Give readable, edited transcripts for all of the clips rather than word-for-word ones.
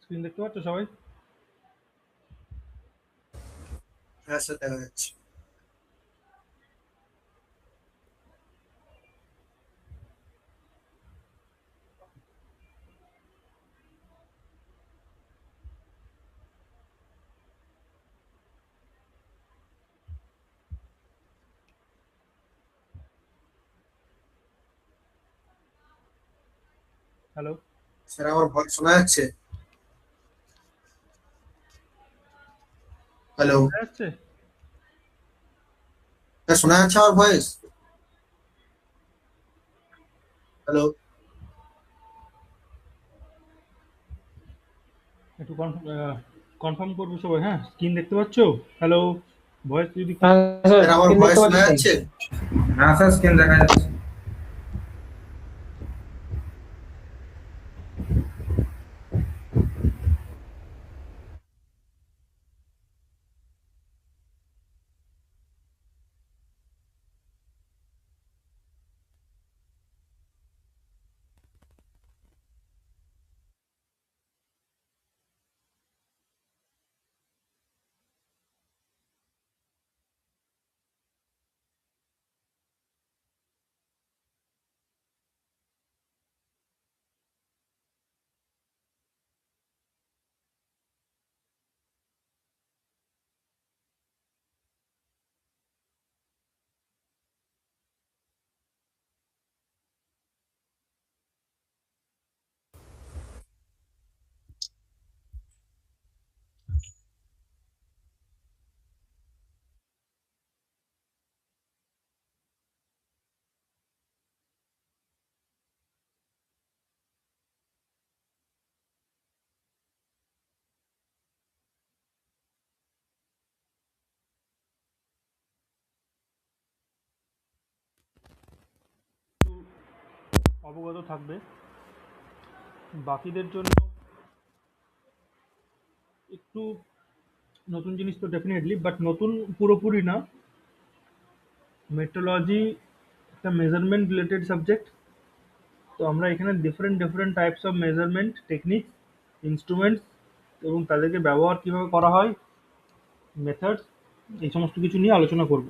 Screen দেখতে পাচ্ছ সবাই? হ্যাঁ স্যার, দেখা যাচ্ছে। হ্যালো, স্যার, আমার ভয়েস শোনা যাচ্ছে? হ্যালো। দেখা যাচ্ছে? স্যার, শোনা যাচ্ছে আমার ভয়েস? হ্যালো। একটু কনফার্ম করবো সবাই, হ্যাঁ? স্ক্রিন দেখতে পাচ্ছ? হ্যালো, ভয়েস যদি হ্যাঁ স্যার, স্যার, আমার স্ক্রিন ভয়েস দেখতে শোনা পাচ্ছি। যাচ্ছে? হ্যাঁ স্যার, স্ক্রিন দেখা যাচ্ছে। অবগত থাকবে। বাকিদের জন্য একটু নতুন জিনিস তো ডেফিনেটলি, বাট নতুন পুরোপুরি না। মেট্রোলজি একটা মেজারমেন্ট রিলেটেড সাবজেক্ট। তো আমরা এখানে different different types of measurement technique, instruments এবং তাদেরকে ব্যবহার কিভাবে করা হয়, মেথডস, এই সমস্ত কিছু নিয়ে আলোচনা করব।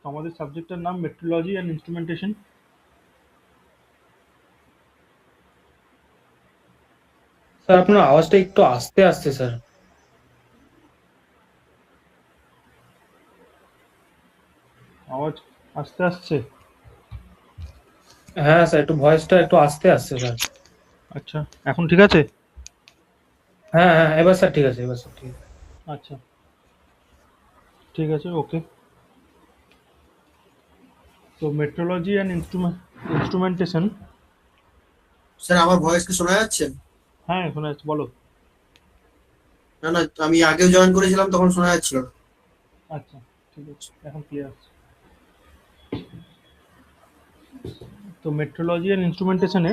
তো আমাদের সাবজেক্টের নাম মেট্রোলজি অ্যান্ড ইনস্ট্রুমেন্টেশন। স্যার, আপনার আওয়াজটা একটু আস্তে আসছে স্যার। আওয়াজ আস্তে আসছে? হ্যাঁ স্যার, একটু ভয়েসটা একটু আস্তে আসছে স্যার। আচ্ছা, এখন ঠিক আছে? হ্যাঁ হ্যাঁ, এবার স্যার ঠিক আছে, এবার স্যার ঠিক আছে। আচ্ছা, ঠিক আছে, ওকে। তো মেট্রোলজি অ্যান্ড ইনস্ট্রুমেন্টেশন। স্যার, আমার ভয়েস কি শোনা যাচ্ছে? হ্যাঁ, শোনা যাচ্ছে, বলো। না না, আমি আগেও জয়েন করেছিলাম, তখন শোনা যাচ্ছিল না। আচ্ছা, ঠিক আছে, এখন ক্লিয়ার আছে। তো মেট্রোলজি অ্যান্ড ইনস্ট্রুমেন্টেশনে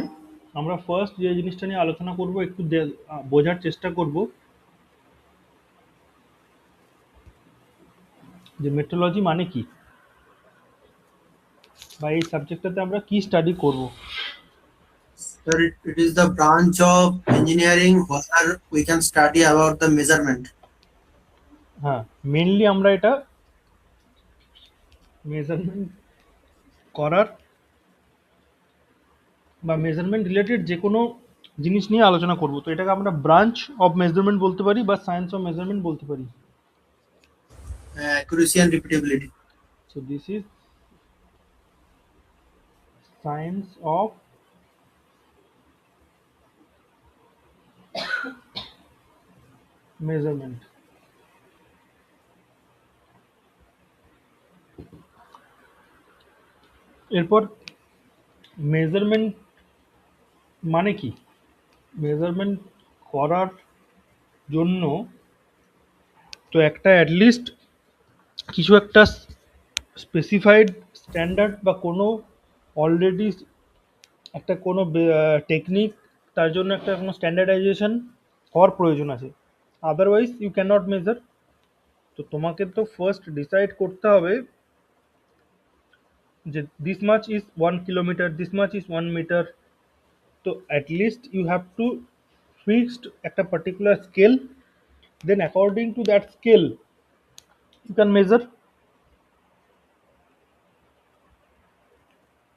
আমরা ফার্স্ট যে জিনিসটা নিয়ে আলোচনা করব, একটু বোঝার চেষ্টা করব যে মেট্রোলজি মানে কি, বা এই সাবজেক্টটাতে আমরা কি স্টাডি করব। Sir, it is the branch of engineering where we can study about the measurement. হ্যাঁ, মেনলি আমরা এটা মেজারমেন্ট করার বা মেজারমেন্ট রিলেটেড যে কোনো জিনিস নিয়ে আলোচনা করব। তো এটাকে আমরা ব্রাঞ্চ অফ মেজারমেন্ট বলতে পারি বা সায়েন্স অফ মেজারমেন্ট বলতে পারি। Accuracy and repeatability. So this is science of measurement. এরপর মেজারমেন্ট মানে কি, মেজারমেন্ট করার জন্য তো একটা অ্যাটলিস্ট কিছু একটা স্পেসিফাইড স্ট্যান্ডার্ড বা কোনো অলরেডি একটা কোনো টেকনিক, তার জন্য একটা কোনো স্ট্যান্ডার্ডাইজেশন হওয়ার প্রয়োজন আছে। Otherwise you can not measure. তো তোমাকে তো ফার্স্ট ডিসাইড করতে হবে যে this much is 1 kilometre, this much is 1 metre. তো at least you have to fixed একটা particular scale, then according to that scale you can measure.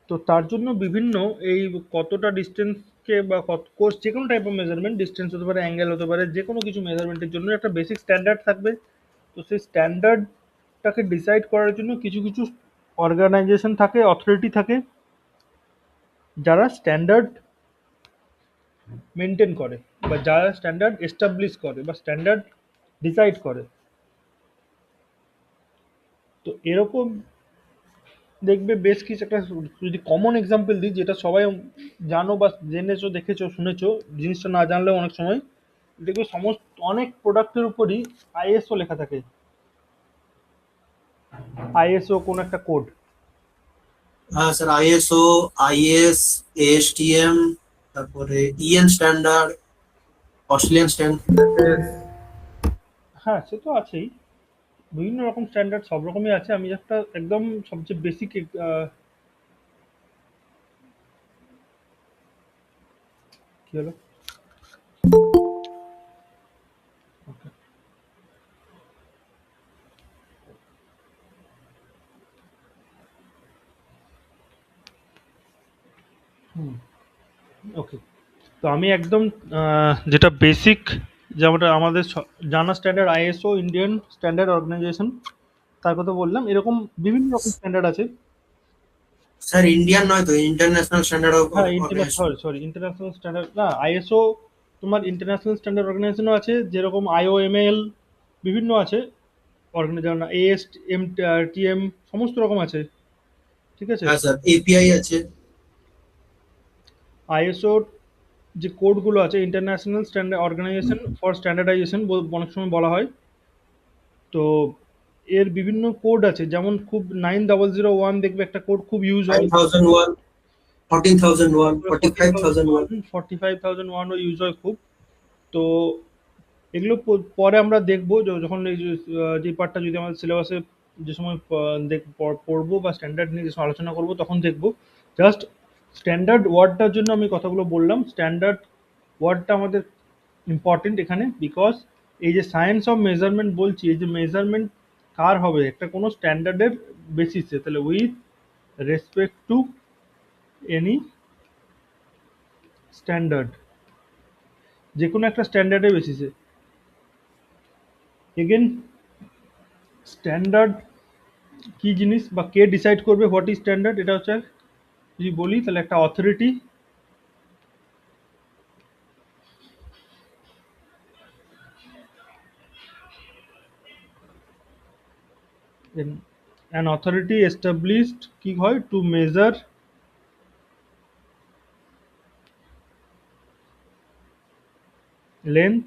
তো তার জন্য বিভিন্ন এই কতটা ডিস্টেন্সকে বা কত কোর্স যে কোনো টাইপ অফ মেজারমেন্ট, ডিস্টেন্স হতে পারে, অ্যাঙ্গেল হতে পারে, যে কোনো কিছু মেজারমেন্টের জন্য একটা বেসিক স্ট্যান্ডার্ড থাকবে। তো সেই স্ট্যান্ডার্ডটাকে ডিসাইড করার জন্য কিছু কিছু অর্গানাইজেশন থাকে, অথরিটি থাকে, যারা স্ট্যান্ডার্ড মেনটেন করে বা যারা স্ট্যান্ডার্ড এস্টাবলিশ করে বা স্ট্যান্ডার্ড ডিসাইড করে। তো এরকম দেখবে বেশ কিছু, একটা যদি কমন এক্সাম্পল দিই যেটা সবাই জানো বা জেনেছো, দেখেছো, শুনেছো, জিনিসটা না জানলেও অনেক সময় দেখবে সমস্ত অনেক প্রোডাক্টের উপরই আইএসও লেখা থাকে। আইএসও কোন একটা কোড। হ্যাঁ স্যার, আইএসও, আইএস, এএসটিএম, তারপরে ইএন স্ট্যান্ডার্ড, অস্ট্রেলিয়ান স্ট্যান্ডার্ড। হ্যাঁ, সে তো আছেই, বিভিন্ন রকম স্ট্যান্ডার্ড সব রকমই আছে। আমি একটা একদম সবচেয়ে বেসিক কি হলো, ওকে। তো আমি একদম যেটা বেসিক, যেমনটা আমাদের জানা standard ISO, Indian standard organisation, তার কথা বললাম। এরকম বিভিন্ন রকম স্ট্যান্ডার্ড আছে। স্যার ইন্ডিয়ান নয় তো, ইন্টারন্যাশনাল স্ট্যান্ডার্ড হ্যাঁ, অর্গানাইজেশন। সরি, ইন্টারন্যাশনাল স্ট্যান্ডার্ড না, আইএসও তোমার ইন্টারন্যাশনাল স্ট্যান্ডার্ড অর্গানাইজেশনও আছে, যেরকম আইওএমএল বিভিন্ন আছে অর্গানাইজেশন, এএস এম টিএম সমস্ত রকম আছে, ঠিক আছে। হ্যাঁ স্যার, এপিআই আছে। আইএসওর যে কোডগুলো আছে, international standard organisation for standardisation অনেক সময় বলা হয়। তো এর বিভিন্ন কোড আছে, যেমন খুব 9001 দেখবে একটা কোড খুব ইউজ হয়, 9001, 14001, 45001। 45,001ও ইউজ হয় খুব। তো এগুলো পরে আমরা দেখবো, যখন এই যে পার্টটা যদি আমাদের সিলেবাসে যে সময় পড়বো বা স্ট্যান্ডার্ড নিয়ে যে সময় আলোচনা করবো তখন দেখবো। জাস্ট স্ট্যান্ডার্ড ওয়ার্ডটার জন্য আমি কথাগুলো বললাম। স্ট্যান্ডার্ড ওয়ার্ডটা আমাদের ইম্পর্টেন্ট এখানে, বিকজ এই যে সায়েন্স অফ মেজারমেন্ট বলছি, এই যে মেজারমেন্ট কার হবে একটা কোনো স্ট্যান্ডার্ডের বেসিসে, তাহলে with respect to any standard, যে কোনো একটা স্ট্যান্ডার্ডের বেসিসে। এগেন, স্ট্যান্ডার্ড কি জিনিস বা কে ডিসাইড করবে হোয়াট ইজ স্ট্যান্ডার্ড, এটা হচ্ছে যদি বলি তাহলে একটা অথরিটি, an authority established কি হয় টু মেজার লেন্থ,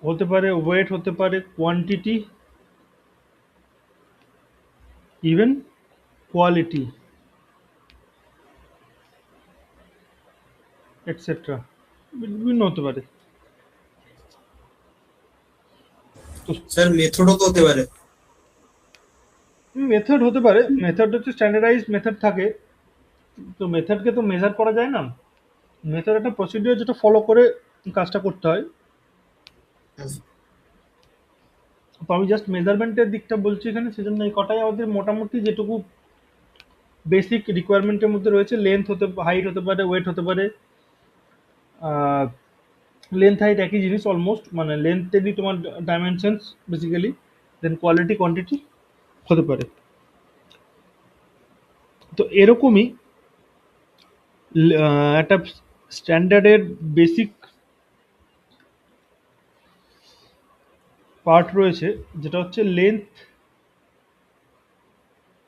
হতে পারে ওয়েট, হতে পারে কোয়ান্টিটি, ইভেন কোয়ালিটি, এটসেট্রা, বিভিন্ন হতে পারে। তো স্যার মেথডও তো হতে পারে। মেথড হতে পারে, মেথড হচ্ছে স্ট্যান্ডার্ডাইজ মেথড থাকে। তো মেথডকে তো মেজার করা যায় না, মেথড একটা প্রসিডিওর যেটা ফলো করে কাজটা করতে হয়। তো আমি জাস্ট মেজারমেন্টের দিকটা বলছি এখানে, সেজন্য এই কটাই আমাদের মোটামুটি যেটুকু বেসিক রিকোয়ারমেন্টের মধ্যে রয়েছে। লেন্থ হতে, হাইট হতে পারে, ওয়েট হতে পারে। লেন্থ হাইট একই জিনিস অলমোস্ট, মানে লেন্থেরই তোমার ডাইমেনশনস বেসিক্যালি, দেন কোয়ালিটি কোয়ান্টিটি হতে পারে। তো এরকমই একটা স্ট্যান্ডার্ডের বেসিক পার্ট রয়েছে, যেটা হচ্ছে লেন্থ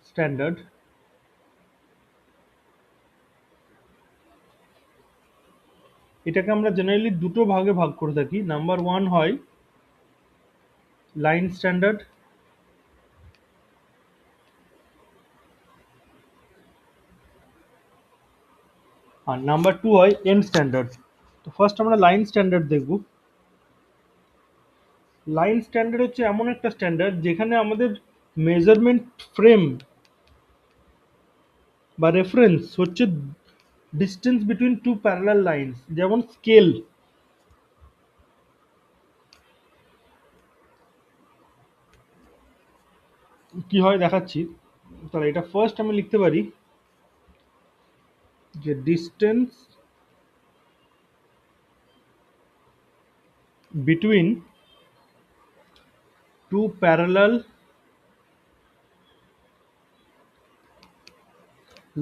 স্ট্যান্ডার্ড। এটাকে আমরা জেনারেলি দুটো ভাগে ভাগ করে থাকি। নাম্বার ওয়ান হয় লাইন স্ট্যান্ডার্ড, আর নাম্বার টু হয় এন্ড স্ট্যান্ডার্ড। তো ফার্স্ট আমরা লাইন স্ট্যান্ডার্ড দেখব। লাইন স্ট্যান্ডার্ড হচ্ছে এমন একটা স্ট্যান্ডার্ড যেখানে আমাদের মেজারমেন্ট ফ্রেম বা রেফারেন্স হচ্ছে distance between two parallel lines, যেমন স্কেল। কি হয় দেখাচ্ছি। তাহলে এটা ফার্স্ট আমি লিখতে পারি যে distance between two parallel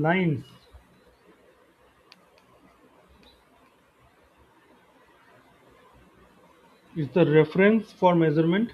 lines is the reference for measurement.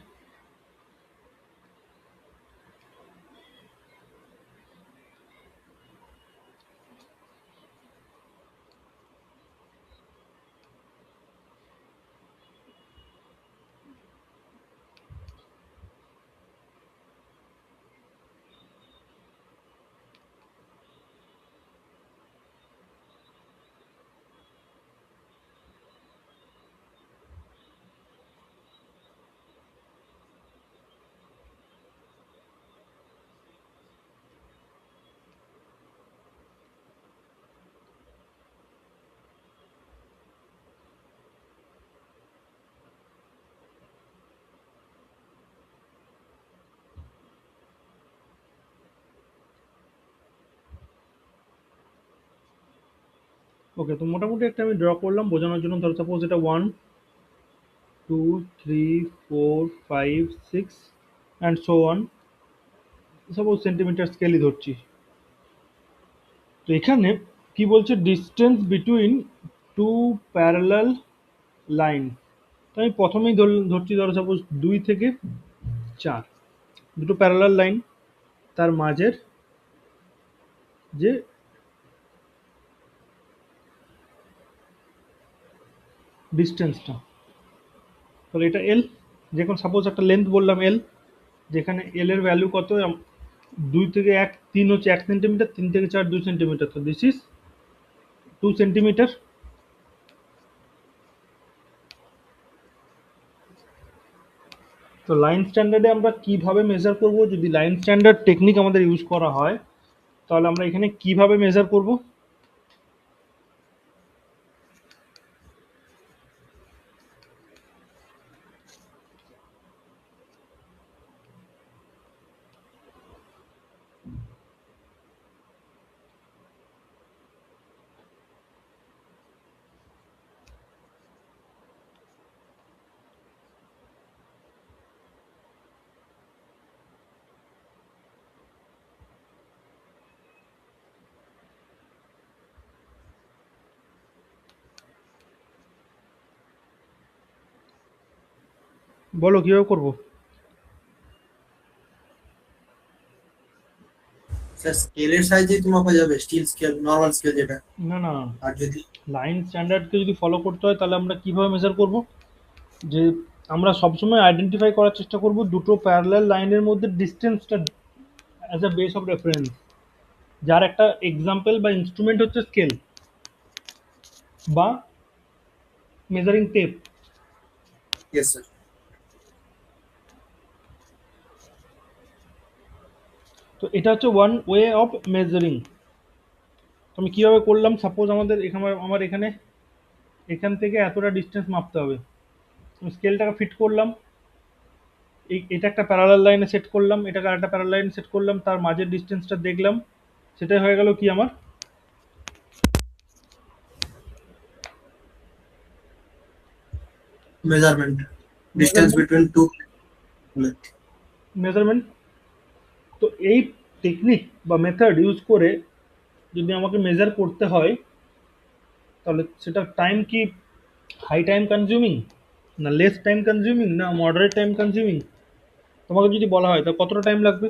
Okay, তো মোটামুটি একটা আমি ড্র করলাম বোঝানোর জন্য। ধরো সাপোজ এটা 1 2 3 4 5 6 and so on, suppose centimetre স্কেলই ধরছি। তো এখানে কি বলছে, distance between two parallel line. তো আমি প্রথমেই ধরছি, ধরো সাপোজ 2 থেকে 4, দুটো প্যারালাল লাইন, তার মাঝের যে ডিস্টেন্সটা, তাহলে এটা এল। যেখানে সাপোজ একটা লেন্থ বললাম এল, যেখানে এল এর ভ্যালু কত, 2 থেকে 1 3 হচ্ছে 1 সেন্টিমিটার, 3 থেকে 4 2 সেন্টিমিটার, তো দিস ইজ 2 সেন্টিমিটার। তো লাইন স্ট্যান্ডার্ডে আমরা কিভাবে মেজার করব, যদি লাইন স্ট্যান্ডার্ড টেকনিক আমাদের ইউজ করা হয় তাহলে আমরা এখানে কিভাবে মেজার করব। বলো কিভাবে করব। স্যার স্কেলের সাইজে তো মাপা যাবে, স্টিল স্কেল, নরমাল স্কেল যেটা। না না, আর যদি লাইন স্ট্যান্ডার্ডকে যদি ফলো করতে হয় তাহলে আমরা কিভাবে মেজার করব, যে আমরা সবসময় আইডেন্টিফাই করার চেষ্টা করব দুটো প্যারালাল লাইনের মধ্যে ডিস্টেন্সটা as a base of reference, যার একটা এক্সাম্পল বা ইনস্ট্রুমেন্ট হচ্ছে স্কেল বা মেজারিং টেপ। Yes sir. তো এটা হচ্ছে ওয়ান ওয়ে অফ মেজারিং। আমি কিভাবে করলাম, সাপোজ আমাদের এখানে, আমার এখানে এখান থেকে এতটা ডিস্টেন্স মাপতে হবে, আমি স্কেলটাকে ফিট করলাম, এটা একটা প্যারালাল লাইনে সেট করলাম, এটাকে আরেকটা প্যারালাল লাইনে সেট করলাম, তার মাঝের ডিস্টেন্সটা দেখলাম, সেটাই হয়ে গেল কি আমার measurement, distance between two. Measurement. তো এই টেকনিক বা মেথড ইউজ করে যদি আমাকে মেজার করতে হয় তাহলে সেটা টাইম কি হাই টাইম কনজিউমিং, না লেস টাইম কনজিউমিং, না মডারেট টাইম কনজিউমিং, তোমাকে যদি বলা হয় তা কতটা টাইম লাগবে।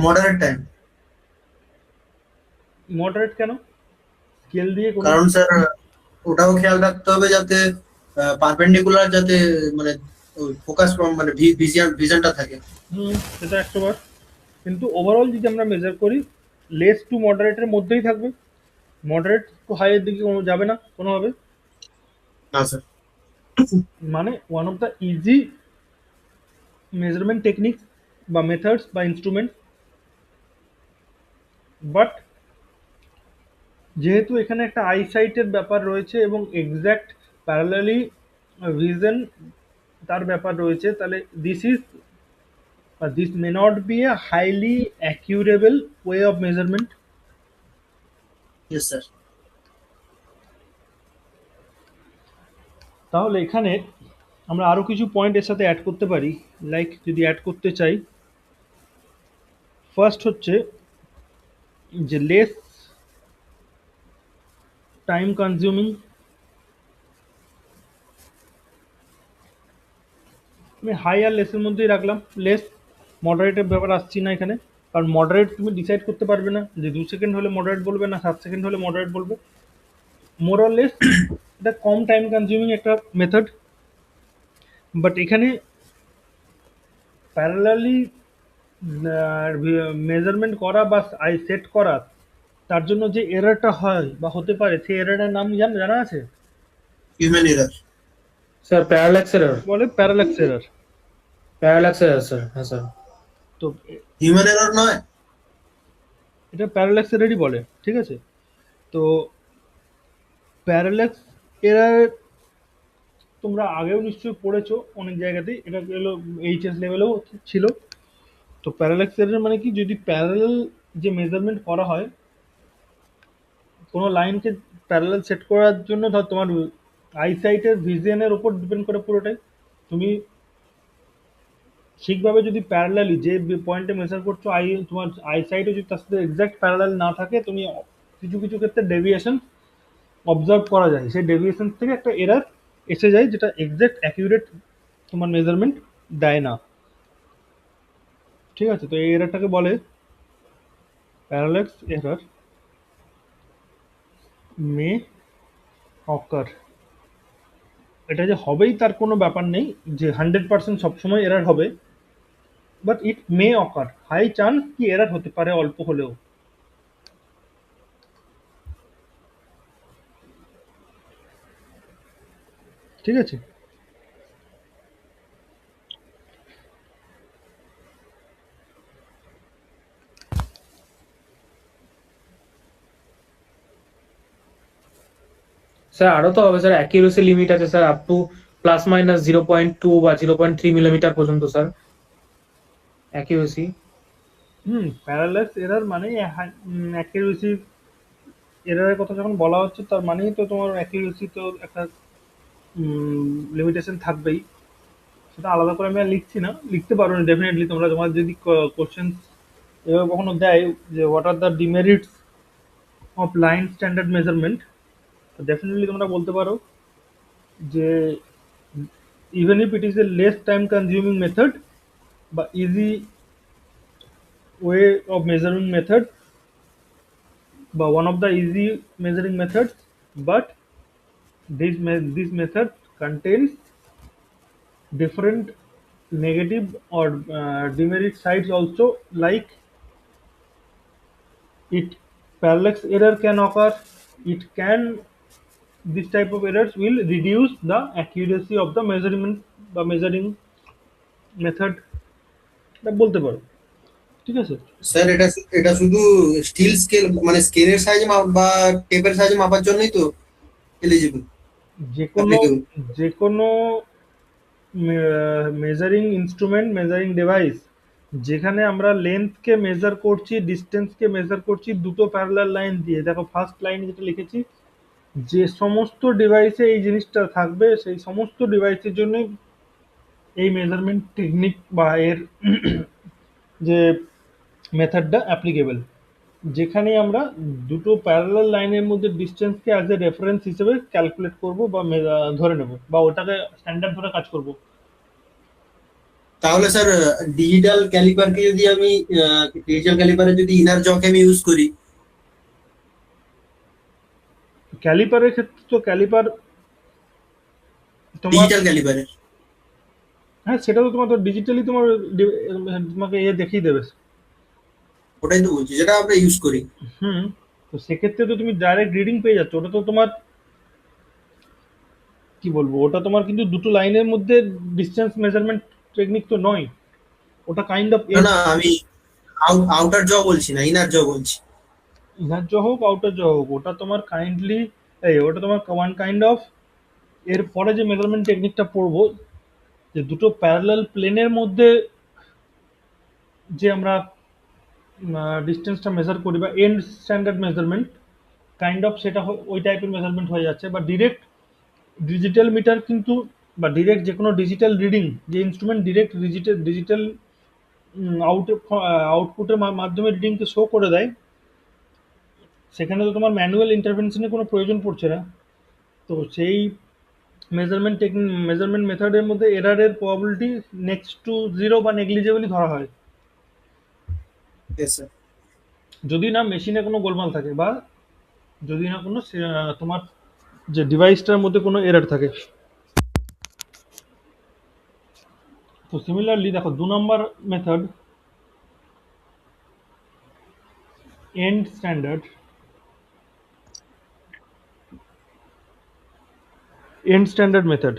Moderate time. মডারেট কেন, স্কেল দিয়ে কোনো কারণ স্যার ওটাও খেয়াল রাখতে হবে যাতে পারপেন্ডিকুলার, যাতে মানে ফোকাস মানে ভিশনটা থাকে। সেটা 100 বার, কিন্তু ওভারঅল যদি আমরা মেজার করি লেস টু মডারেটের মধ্যেই থাকবে, মডারেট টু হাইয়ের দিকে কোনো যাবে না কোনোভাবে। না স্যার। মানে one of the easy measurement technique বা মেথডস বা ইনস্ট্রুমেন্ট, বাট যেহেতু এখানে একটা আইসাইটের ব্যাপার রয়েছে এবং এক্সাক্ট প্যারালালি ভিজন তার ব্যাপার রয়েছে, তাহলে this may not be a highly accurable way of measurement. Yes sir. তাহলে এখানে আমরা আরো কিছু পয়েন্ট এর সাথে অ্যাড করতে পারি। লাইক যদি অ্যাড করতে চাই, ফার্স্ট হচ্ছে যে লেস টাইম কনজিউমিং। আমি হাই আর লেসের মধ্যেই রাখলাম, লেস। মডারেটের ব্যাপার আসছি না এখানে, কারণ মডারেট তুমি ডিসাইড করতে পারবে না যে 2 সেকেন্ড হলে মডারেট বলবে না 7 সেকেন্ড হলে মডারেট বলবে। মোর অর লেস এটা কম টাইম কনজিউমিং একটা মেথড। বাট এখানে প্যারালালি মেজারমেন্ট করা বা আই সেট করা, তার জন্য যে এররটা হয় বা হতে পারে, সেই এররের নাম জানা আছে? Human error. Sir parallax error. বলে parallax error. Parallax error sir, হ্যাঁ স্যার। তো হিউম্যান এরর নয়? এটা প্যারালাক্স এররই বলে, ঠিক আছে? তো প্যারালাক্স এরর তোমরা আগেও নিশ্চয়ই পড়েছো অনেক জায়গাতেই, এটা গেলো এইচএস লেভেলেও ছিল। তো প্যারালাক্স এরর মানে কি, যদি প্যারালাল যে মেজারমেন্ট করা হয়, কোনো লাইনকে প্যারালাল সেট করার জন্য, ধর তোমার আইসাইটের ভিজনের উপর ডিপেন্ড করে পুরোটাই। তুমি ঠিকভাবে যদি প্যারালালি যে পয়েন্টে মেজার করছো, তোমার আইসাইটে যদি তার সাথে এক্সাক্ট প্যারালাল না থাকে, তুমি কিছু কিছু ক্ষেত্রে ডেভিয়েশন অবজার্ভ করা যায়, সেই ডেভিয়েশন থেকে একটা এরার এসে যায়, যেটা এক্সাক্ট অ্যাকিউরেট তোমার মেজারমেন্ট দেয় না। ঠিক আছে? তো এই এরারটাকে বলে প্যারালাক্স এরার মে অকার। এটা যে হবেই তার কোনো ব্যাপার নেই, যে 100% সবসময় এরার হবে, but it may occur, high chance কি এরার হতে পারে অল্প হলেও। ঠিক আছে? স্যার আরো তো হবে স্যার, অ্যাকিউরেসি লিমিট আছে স্যার, আপ টু +-0.2 বা 0.3 মিলিমিটার পর্যন্ত স্যার অ্যাকিউরেসি। প্যারালাক্স এরার মানে অ্যাকিউরেসি এরারের কথা যখন বলা হচ্ছে, তার মানেই তো তোমার অ্যাকিউরেসি তো একটা লিমিটেশন থাকবেই। সেটা আলাদা করে আমি আর লিখছি না, লিখতে পারো ডেফিনেটলি তোমরা, তোমার যদি কোশ্চেন এভাবে কখনো দেয় যে what are the demerits of line standard measurement, তো ডেফিনেটলি তোমরা বলতে পারো যে even if it is a less time consuming method বা easy way of measuring method বা one of the easy measuring methods, but this method contains different negative or demerit sides also, like it parallax error can occur, it can, this type of errors will reduce the accuracy of the measurement বা measuring method, এটা বলতে পারো। ঠিক আছে? Sir এটা এটা শুধু still scale মানে স্কেলের সাইজে বা টেপের সাইজে মাপার জন্যই তো এলিজিবল, যে কোনো অ্যাপ্লিকেবল? যে কোনো মেজারিং ইনস্ট্রুমেন্ট, মেজারিং ডিভাইস, যেখানে আমরা লেন্থকে মেজার করছি, ডিস্টেন্সকে মেজার করছি দুটো প্যারালাল লাইন দিয়ে, দেখো ফার্স্ট লাইন যেটা লিখেছি, যে সমস্ত ডিভাইসে এই জিনিসটা থাকবে, সেই সমস্ত ডিভাইসের জন্যই এই মেজারমেন্ট টেকনিক বা এর যে মেথডটা অ্যাপ্লিকেবল। যেখানে আমরা দুটো প্যারালাল লাইনের মধ্যে ডিস্টেন্সকে অ্যাজ এ রেফারেন্স হিসেবে ক্যালকুলেট করব বা ধরে নেব, বা ওটাকে স্ট্যান্ডার্ড ধরে কাজ করব। তাহলে স্যার ডিজিটাল ক্যালিপারকে যদি আমি ডিজিটাল ক্যালিপারে যদি ইনার জকে আমি ইউজ করি, ক্যালিপারের ক্ষেত্রে তো ক্যালিপার তোমার, ডিজিটাল ক্যালিপারে, হ্যাঁ সেটা তো তোমার তো ডিজিটালি তোমার তোমাকে দেখিয়ে দেবে। ওটাই তো বলছি যেটা আমরা ইউজ করি। হুম। তো সেক্ষেত্রে তো তুমি ডাইরেক্ট রিডিং পেয়ে যাচ্ছ, ওটা তো তোমার কি বলবো, ওটা তোমার কিন্তু দুটো লাইনের মধ্যে ডিস্টেন্স মেজারমেন্ট টেকনিক তো নয়, ওটা কাইন্ড অফ না না, আমি আউটার জ বলছি না, ইনার জ বলছি। ইনার জো হোক আউটার জো হোক, ওটা তোমার কাইন্ডলি এই ওটা তোমার ওয়ান কাইন্ড অফ, এর পরে যে মেজারমেন্ট টেকনিকটা পড়বো, যে দুটো প্যারালাল প্লেনের মধ্যে যে আমরা ডিস্টেন্সটা মেজার করি বা end standard measurement kind of, সেটা ওই টাইপের মেজারমেন্ট হয়ে যাচ্ছে। বা ডিরেক্ট ডিজিটাল মিটার কিন্তু, বা ডিরেক্ট যে কোনো ডিজিটাল রিডিং, যে ইনস্ট্রুমেন্ট ডিরেক্ট ডিজিটাল ডিজিটাল আউটপুটের মাধ্যমে রিডিংকে শো করে দেয়, সেখানে তো তোমার ম্যানুয়াল ইন্টারভেনশনের কোনো প্রয়োজন পড়ছে না। তো সেই মেজারমেন্ট মেথডের মধ্যে এরারের প্রবাবিলিটি নেক্সট টু জিরো বা নেগলিজেবলই ধরা হয়, Yes, sir. যদি না মেশিনে কোনো গোলমাল থাকে, বা যদি না কোনো তোমার যে ডিভাইসটার মধ্যে কোনো এরার থাকে। তো সিমিলারলি দেখো 2 নম্বর method, end standard. End standard method,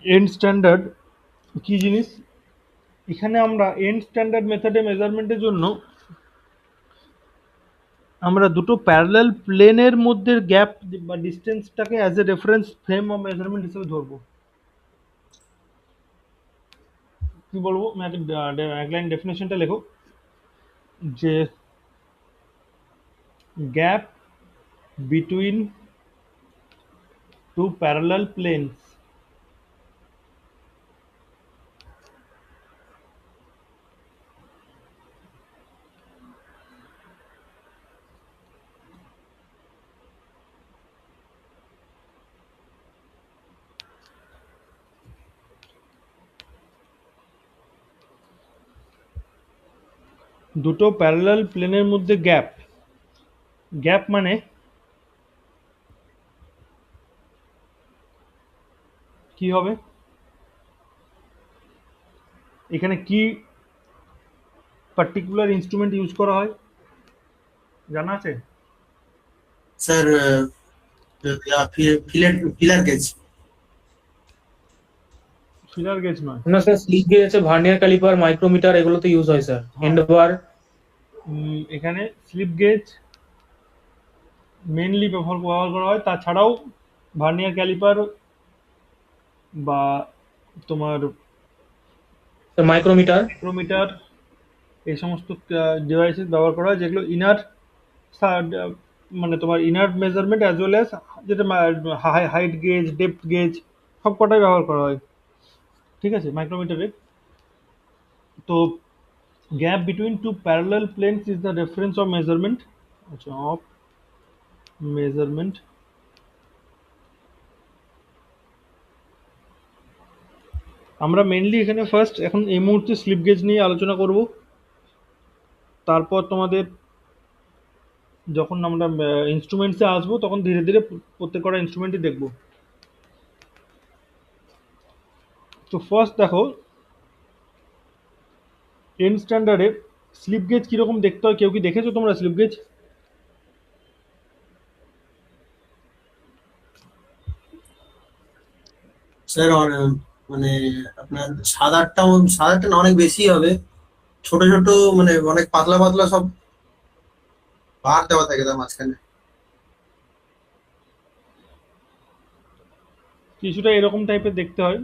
end standard কি জিনিস? এখানে আমরা এন্ড স্ট্যান্ডার্ড মেথডে মেজারমেন্টের জন্য আমরা দুটো প্যারালাল প্লেনের মধ্যে গ্যাপ বা ডিস্টেন্সটাকে as a reference frame of measurement হিসেবে ধরবো। কি বলবো, এক লাইন ডেফিনেশনটা লেখো, যে gap between two parallel planes দুটো প্যারালাল প্লেনের মধ্যে গ্যাপ, গ্যাপ মানে কি হবে, এখানে কি পার্টিকুলার ইনস্ট্রুমেন্ট ইউজ করা হয় জানা আছে? Sir, feeler gauge. Feeler gauge নয়। না স্যার, স্লিপ গেজ আছে, ভার্নিয়ার ক্যালিপার, মাইক্রোমিটার, এগুলো তো ইউজ হয় স্যার। এন্ড বার। এখানে স্লিপ গেজ মেনলি ব্যবহার করা হয়, তাছাড়াও ভার্নিয়ার ক্যালিপার বা তোমার মাইক্রোমিটার। মাইক্রোমিটার, এই সমস্ত ডিভাইসেস ব্যবহার করা হয়, যেগুলো ইনার মানে তোমার inner measurement as well as যেটা হাইট গেজ, ডেপথ গেজ, সব কটাই ব্যবহার করা হয়। ঠিক আছে, মাইক্রোমিটারে। তো gap between two parallel planes is the reference of measurement, আচ্ছা, অফ মেজারমেন্ট। আমরা মেনলি এখানে ফার্স্ট এখন এই মুহূর্তে স্লিপ গেজ নিয়ে আলোচনা করব, তারপর তোমাদের যখন আমরা ইনস্ট্রুমেন্টসে আসবো তখন ধীরে ধীরে প্রত্যেক কটা ইনস্ট্রুমেন্টই দেখব। তো ফার্স্ট দেখো, এন্ড স্ট্যান্ডার্ডে স্লিপ গেজ কীরকম দেখতে হয়, কেউ কি দেখেছো তোমরা স্লিপ গেজ? স্যার, মানে আপনার সাদারটা না অনেক বেশি হবে, ছোট ছোট মানে অনেক পাতলা পাতলা সব বার দেওয়া থাকে তার মাঝখানে। কিছুটা এরকম টাইপের দেখতে হয়,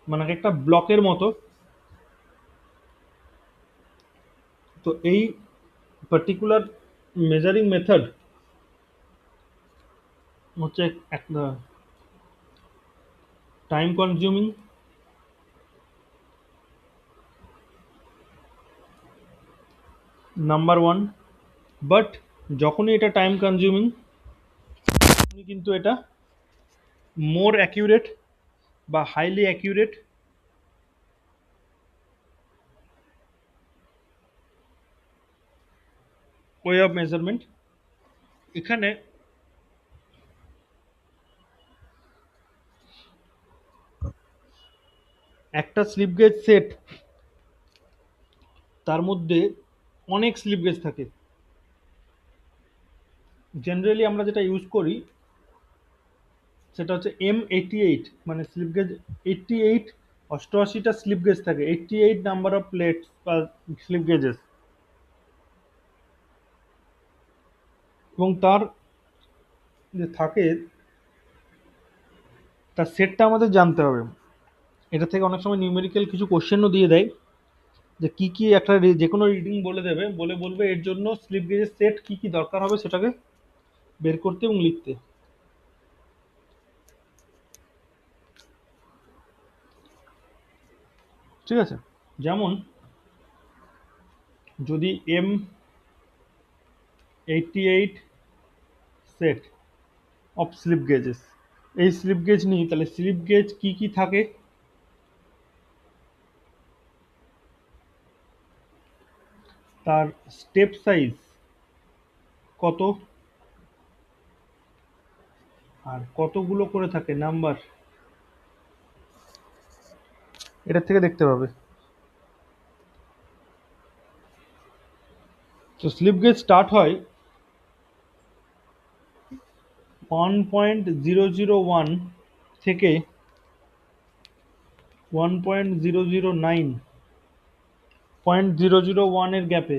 মানে একটা ব্লকের মতো। তো এই পার্টিকুলার মেজারিং মেথড হচ্ছে একটা time consuming, number one. But যখনই এটা টাইম কনজিউমিং, তখনই কিন্তু এটা মোর অ্যাকিউরেট বা highly accurate way of measurement. এখানে একটা স্লিপ গেজ সেট, তার মধ্যে অনেক স্লিপ গেজ থাকে। জেনারেলি আমরা যেটা ইউজ করি সেটা হচ্ছে M88, মানে স্লিপ গেজ 88, 88টা স্লিপ গেজ থাকে, 88 নাম্বার অফ প্লেটস বা স্লিপ গেজেস। এবং তার যে থাকে তার সেটটা আমাদের জানতে হবে। এটা থেকে অনেক সময় নিউমেরিক্যাল কিছু কোশ্চেনও দিয়ে দেয়, যে কি কি একটা যে কোনো রিডিং বলে দেবে, বলে বলবে এর জন্য স্লিপ গেজের সেট কি কি দরকার হবে সেটাকে বের করতে এবং লিখতে। ঠিক আছে, যেমন যদি M88 set of slip gauges, এই স্লিপ গেজ নিই, তাহলে স্লিপ গেজ কি কি থাকে, তার স্টেপ সাইজ কত, আর কতগুলো করে থাকে নাম্বার, এটার থেকে দেখতে পাবে। তো স্লিপ গেজ স্টার্ট হয় 1.001 থেকে 1.009, 0.001 এর গ্যাপে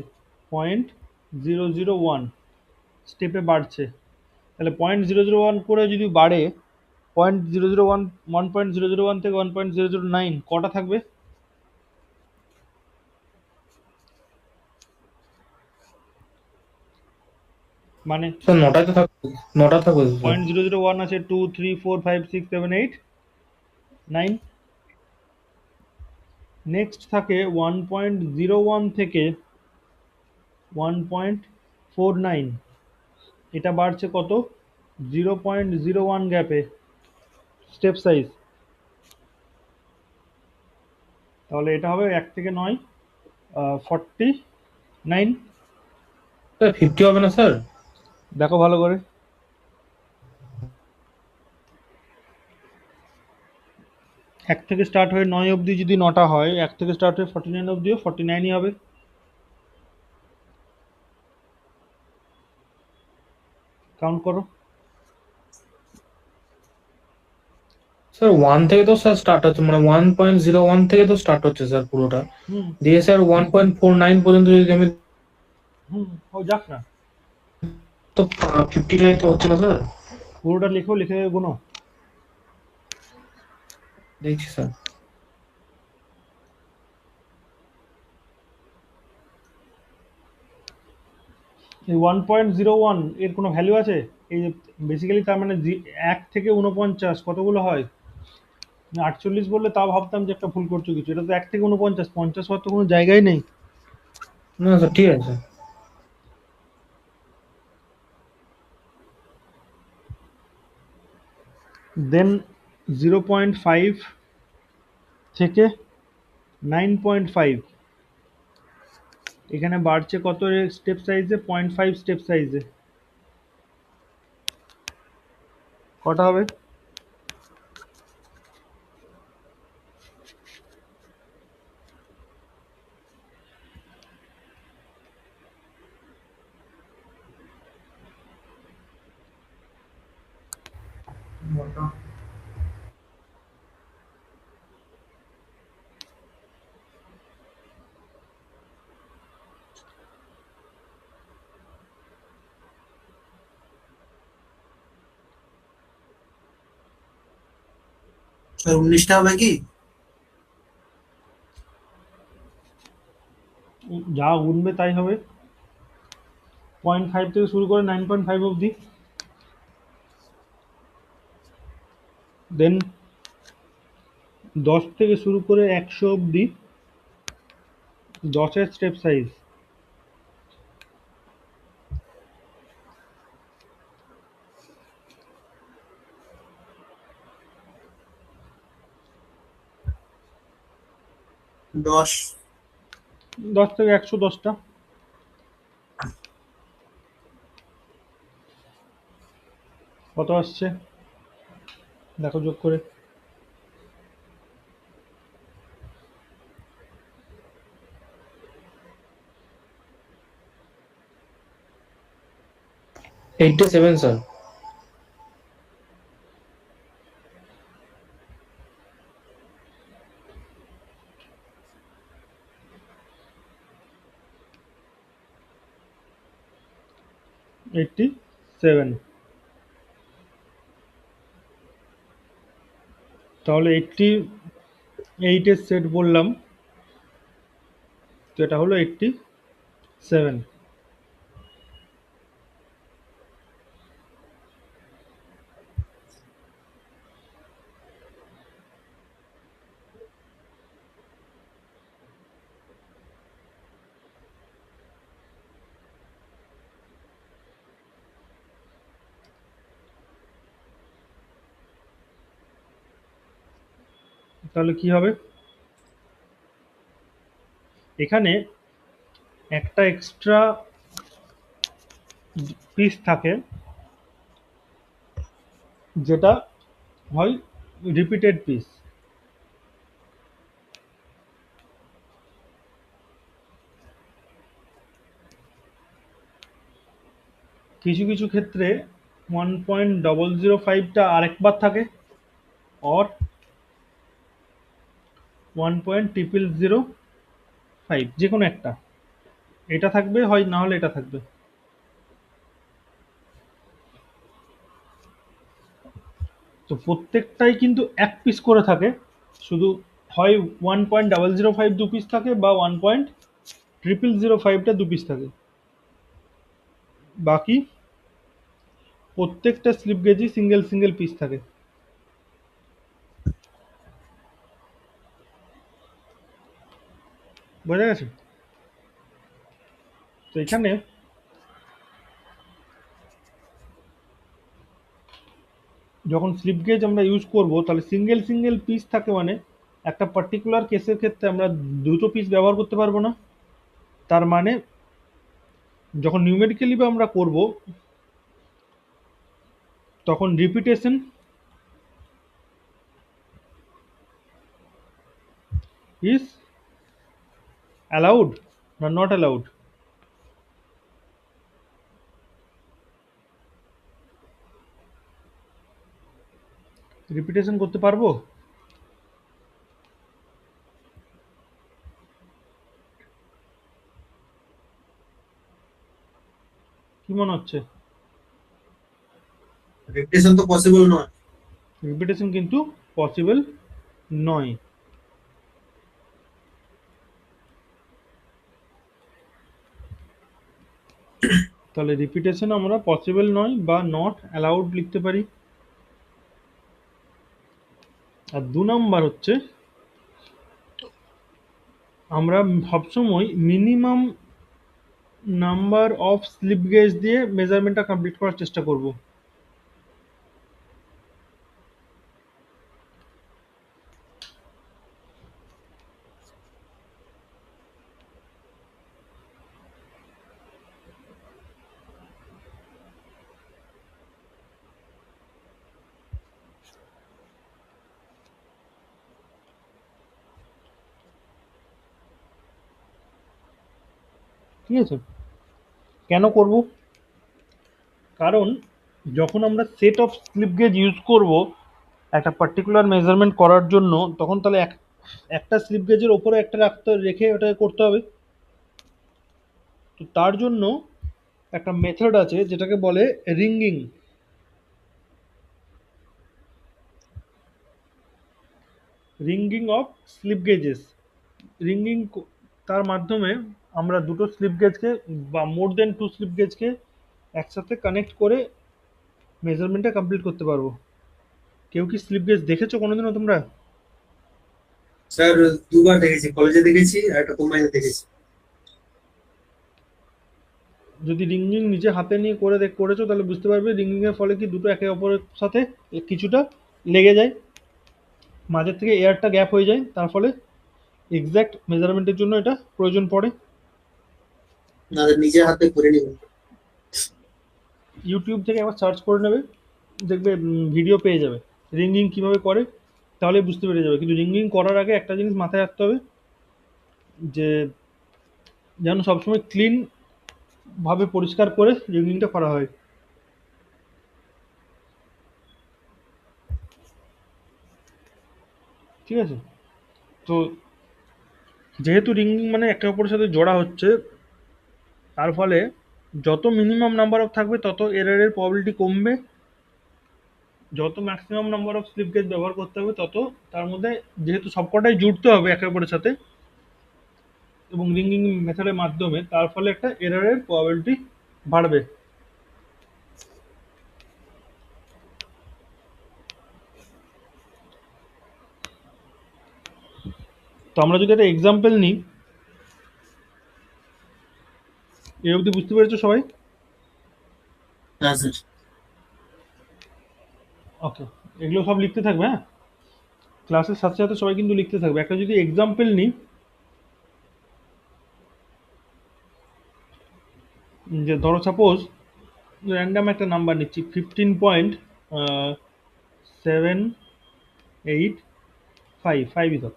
0.001 স্টেপে বাড়ছে। তাহলে 0.001 করে যদি বাড়ে, 0.001, 1.001 থেকে 1.009 কটা থাকবে? মানে স্যার নটায় তো থাকবে, নটা থাকবে তো স্যার। 0.001 আছে 2, 3, 4, 5, 6, 7, 8, 9। নেক্সট থাকে 1.01 থেকে 1.49, এটা বাড়ছে কত? 0.01 গ্যাপে স্টেপ সাইজ। তাহলে এটা হবে 1 থেকে 9, 49। স্যার 50 হবে না স্যার? দেখো ভালো করে, 1 থেকে স্টার্ট হয়ে 9 অবধি যদি 9টা হয়, 1 থেকে স্টার্ট হয়ে 49 অবধিও 49ই হবে। কাউন্ট করো। স্যার 1 থেকে তো স্যার স্টার্ট হচ্ছে, মানে 1.01 থেকে তো স্টার্ট হচ্ছে স্যার পুরোটা, হুম দিয়ে স্যার 1.49 পর্যন্ত যদি আমি, হুম ও যাক না, তো 59 তো হচ্ছে না স্যার। পুরোটা লিখো, লিখে গুনো। দেখছি স্যার। এই 1.01 এর কোনো ভ্যালু আছে? এই বেসিক্যালি তার মানে 1 থেকে 49 কতগুলো হয়? 48 বললে তাও ভাবতাম যে একটা ভুল করছো কিছু, এটা তো 1 থেকে 49, 50 হওয়ার তো কোনো জায়গায় নেই। না স্যার ঠিক আছে। দেন 0.5 থেকে 9.5, এখানে বাড়ছে কত স্টেপ সাইজে? 0.5 স্টেপ সাইজে। কটা হবে? স্যার 19টা হবে কি? যা গুনবে তাই হবে। 0.5 থেকে শুরু করে 9.5 অবধি, দেন 10 থেকে শুরু করে 100 অবধি 10-এর স্টেপ সাইজ। দশ। 10 থেকে 110টা কত আসছে দেখো যোগ করে। Eighty seven sir. এইটটি 7। তাহলে 88 এর সেট বললাম, তো এটা হলো 87। তাহলে কি হবে, এখানে একটা এক্সট্রা পিস থাকে যেটা হয় রিপিটেড পিস। কিছু কিছু ক্ষেত্রে 1.005টা আরেকবার থাকে, অর 1.005, যে কোনো একটা, এটা থাকবে হয়, না হলে এটা থাকবে। তো প্রত্যেকটাই কিন্তু এক পিস করে থাকে, শুধু হয় 1.005 দু পিস থাকে বা 1.005টা দু পিস থাকে, বাকি প্রত্যেকটা স্লিপ গেজই সিঙ্গেল সিঙ্গেল পিস থাকে। বোঝা গেছে? তো এখানে যখন স্লিপ গেজ আমরা ইউজ করব, তাহলে সিঙ্গেল সিঙ্গেল পিস থাকে, মানে একটা পার্টিকুলার কেসের ক্ষেত্রে আমরা দুটো পিস ব্যবহার করতে পারবো না। তার মানে যখন নিউমেরিক্যালি বা আমরা করব, তখন রিপিটেশন ইজ অ্যালাউড না নট অ্যালাউড? রিপিটেশন করতে পারবো? কি মনে হচ্ছে? রিপিটেশন তো পসিবল নয়। রিপিটেশন কিন্তু পসিবল নয়। তাহলে রিপিটেশন আমরা পসিবল নয় বা নট অ্যালাউড লিখতে পারি। আর 2 নাম্বার হচ্ছে, আমরা সবসময় minimum number of slip gauge দিয়ে মেজারমেন্টটা কমপ্লিট করার চেষ্টা করব। ঠিক আছে? কেন করব? কারণ যখন আমরা set of slip gauge use করব একটা পার্টিকুলার মেজারমেন্ট করার জন্য, তখন তাহলে একটা স্লিপ গেজের ওপরে একটা রেখে ওটা করতে হবে। তো তার জন্য একটা মেথড আছে যেটাকে বলে ringing. Ringing of slip gauges. Ringing, তার মাধ্যমে আমরা দুটো স্লিপ গেজকে বা মোর দেন টু স্লিপ গেজকে একসাথে কানেক্ট করে মেজারমেন্টটা কমপ্লিট করতে পারবো। কেউ কি স্লিপ গেজ দেখেছো কোনোদিনও তোমরা? স্যার দুবার দেখেছি, কলেজে দেখেছি আর একটা কোম্পানিতে দেখেছি। যদি রিঙ্গিং নিজে হাতে নিয়ে করেছো, তাহলে বুঝতে পারবে রিঙ্গিং এর ফলে কি দুটো একে অপরের সাথে কিছুটা লেগে যায়, মাঝের থেকে এয়ারটা গ্যাপ হয়ে যায়, তার ফলে এক্সাক্ট মেজারমেন্টের জন্য এটা প্রয়োজন পড়ে। না, নিজে হাতে করে নিব। ইউটিউব থেকে একবার সার্চ করে নেবে, দেখবে ভিডিও পেয়ে যাবে রিঙ্গিং কিভাবে করে, তাহলে বুঝতে পেরে যাবে। কিন্তু রিঙ্গিং করার আগে একটা জিনিস মাথায় রাখতে হবে, যে যেন সবসময় ক্লিন ভাবে পরিষ্কার করে রিঙ্গিংটা করা হয়। ঠিক আছে? তো যেহেতু রিঙ্গিং মানে একে অপরের সাথে জোড়া হচ্ছে, তার ফলে যত মিনিমাম নাম্বার অফ থাকবে তত এররের প্রবাবিলিটি কমবে, যত maximum number of slip gauge ব্যবহার করতে হবে তত তার মধ্যে, যেহেতু সবকটাই জুড়তে হবে একে অপরের সাথে এবং রিঙ্গিং মেথডের মাধ্যমে, তার ফলে একটা এররের প্রবাবিলিটি বাড়বে। তো আমরা যদি একটা এক্সাম্পল নিই, এ অবধি বুঝতে পেরেছো সবাই? হ্যাঁ স্যার। ওকে, এগুলো সব লিখতে থাকবে, হ্যাঁ, ক্লাসের সাথে সাথে সবাই কিন্তু লিখতে থাকবে। একটা যদি এক্সাম্পল নিই, যে ধরো সাপোজ র্যান্ডাম একটা নাম্বার নিচ্ছি 15.785 ধর।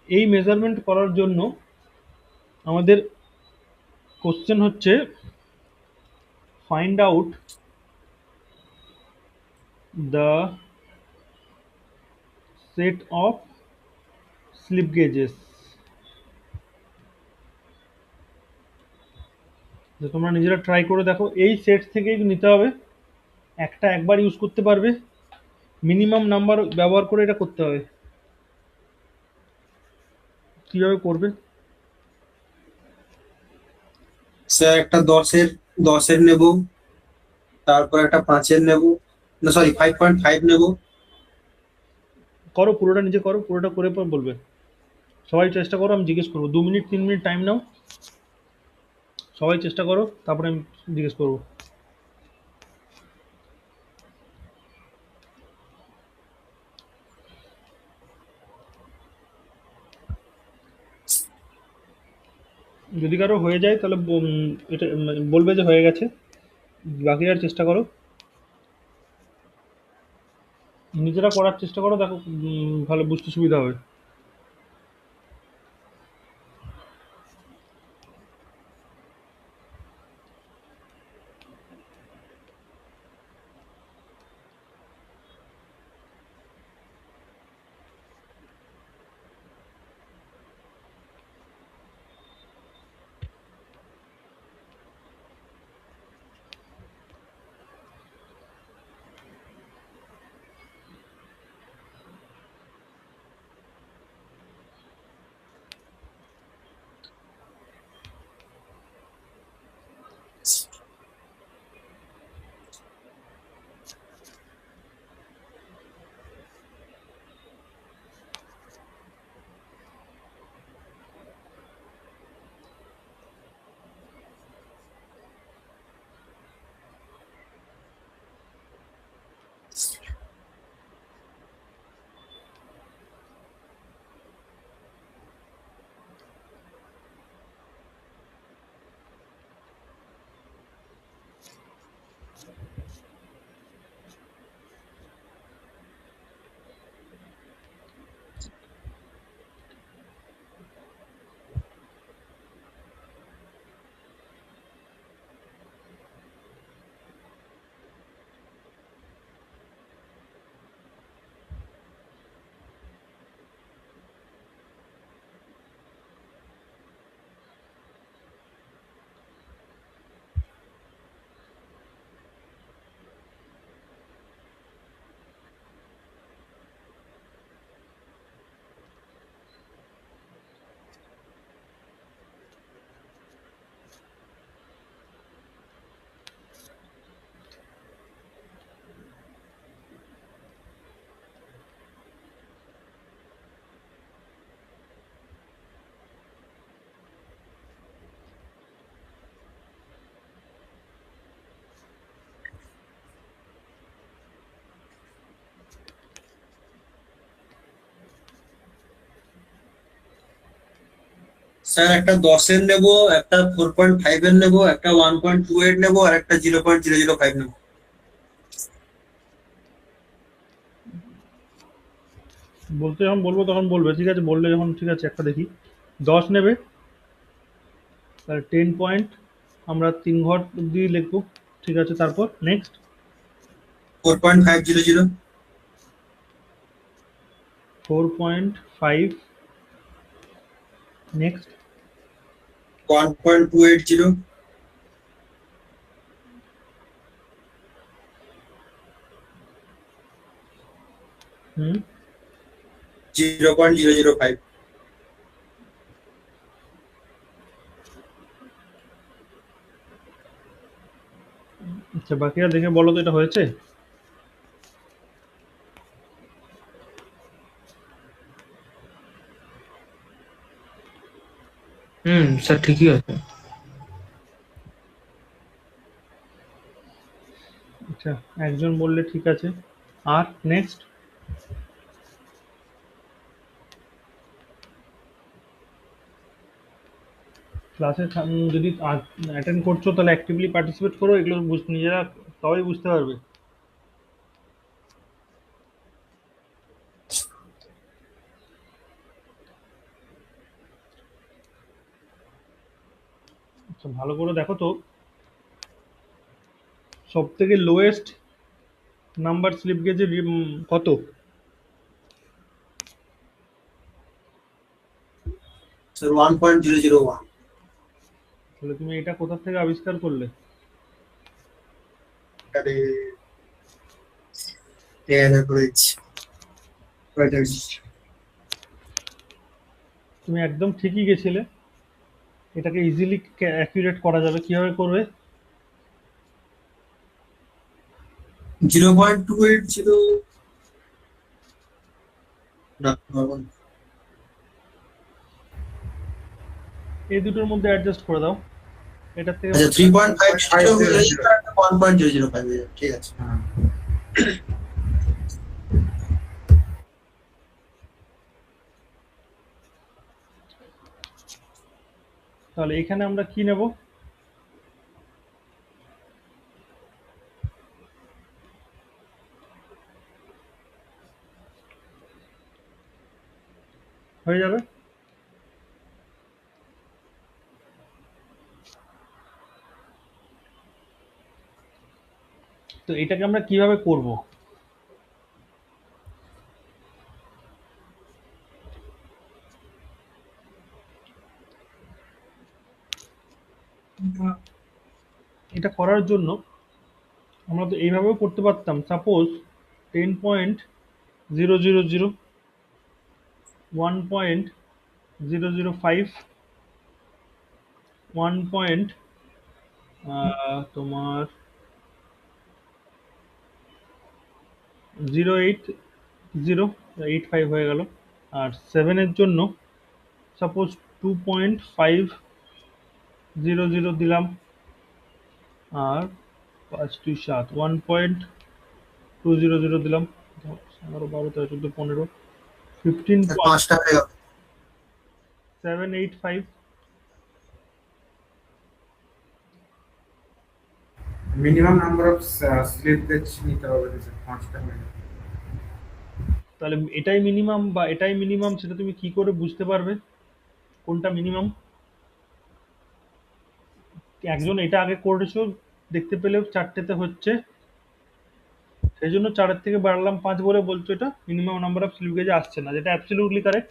এই মেজারমেন্ট করার জন্য আমাদের কোশ্চেন হচ্ছে find out the set of slip gauges. যে তোমরা নিজেরা ট্রাই করে দেখো, এই সেট থেকেই নিতে হবে, একটা একবার ইউজ করতে পারবে, মিনিমাম নাম্বার ব্যবহার করে এটা করতে হবে। কিভাবে করবে? স্যার একটা 10-এর নেব, তারপর একটা 5-এর নেব, না সরি 5.5 নেব। করো পুরোটা, নিজে করো পুরোটা, করে পর বলবে। সবাই চেষ্টা করো, আমি জিজ্ঞেস করবো, 2 মিনিট 3 মিনিট টাইম নাও, সবাই চেষ্টা করো, তারপরে আমি জিজ্ঞেস করবো। যদি কারো হয়ে যায় তাহলে এটা বলবে যে হয়ে গেছে, বাকিরা চেষ্টা করো, নিজেরা করার চেষ্টা করো, দেখো ভালো বুঝতে সুবিধা হবে। স্যার একটা 10-এর নেব, একটা 4.5-এর নেব, একটা 1.28 নেব, আর একটা 0.005 নেব। বলতে যখন বলবো তখন বলবে, ঠিক আছে? বললে যখন, ঠিক আছে, একটা দেখি, 10 নেবে, তাহলে 10 পয়েন্ট আমরা 3 ঘর দিয়ে লিখবো, ঠিক আছে? তারপর নেক্সট 4.500, 4.5, নেক্সট 1.280, হুম। 0.005। আচ্ছা, বাকিরা দেখে বলো তো এটা হয়েছে? স্যার ঠিকই আছে। আচ্ছা, একজন বললে ঠিক আছে। আর নেক্সট? ক্লাসে যদি অ্যাটেন্ড করছো তাহলে অ্যাক্টিভলি পার্টিসিপেট করো, এগুলো নিজেরা সবাই বুঝতে পারবে। আচ্ছা, ভালো করে দেখো তো, সব থেকে লোয়েস্ট নাম্বার স্লিপ গেজের কত? স্যার 1.001। তাহলে তুমি এটা কোথা থেকে আবিষ্কার করলে? আরে এর করেছি। তুমি একদম ঠিকই গেছিলে। এটাকে ইজিলি অ্যাকুরেট করা যাবে, কিভাবে করবে? 0.280। এই দুটোর মধ্যে অ্যাডজাস্ট করে দাও, এটার থেকে আচ্ছা, 3.5 1.005। ঠিক আছে। তাহলে এখানে আমরা কি নেব? হয়ে যাবে। তো এটাকে আমরা কিভাবে করব? এটা করার জন্য আমরা তো এইভাবেও করতে পারতাম। সাপোজ 10.000, 1.005, 1. তোমার 0.80, 85 হয়ে গেল। আর 7-এর জন্য সাপোজ 2.500 দিলাম। আর 5 2 7, 1.200 দিলাম। 11 12 13 14 15, 5টা হয়ে গেল। 15.785। Minimum number of slip gauge নিতে হবে যে 5টা মিনিট। তাহলে এটাই মিনিমাম বা এটাই মিনিমাম, সেটা তুমি কি করে বুঝতে পারবে কোনটা মিনিমাম? একজন এটা আগে করেছো, দেখতে পেলেও 4টেতে হচ্ছে, সেই জন্য 4-এর থেকে বাড়ালাম 5 বলে বলছো এটা মিনিমাম নাম্বার অফ স্লিপ গেজে আসছে না, যেটা অ্যাবসলিউটলি কারেক্ট।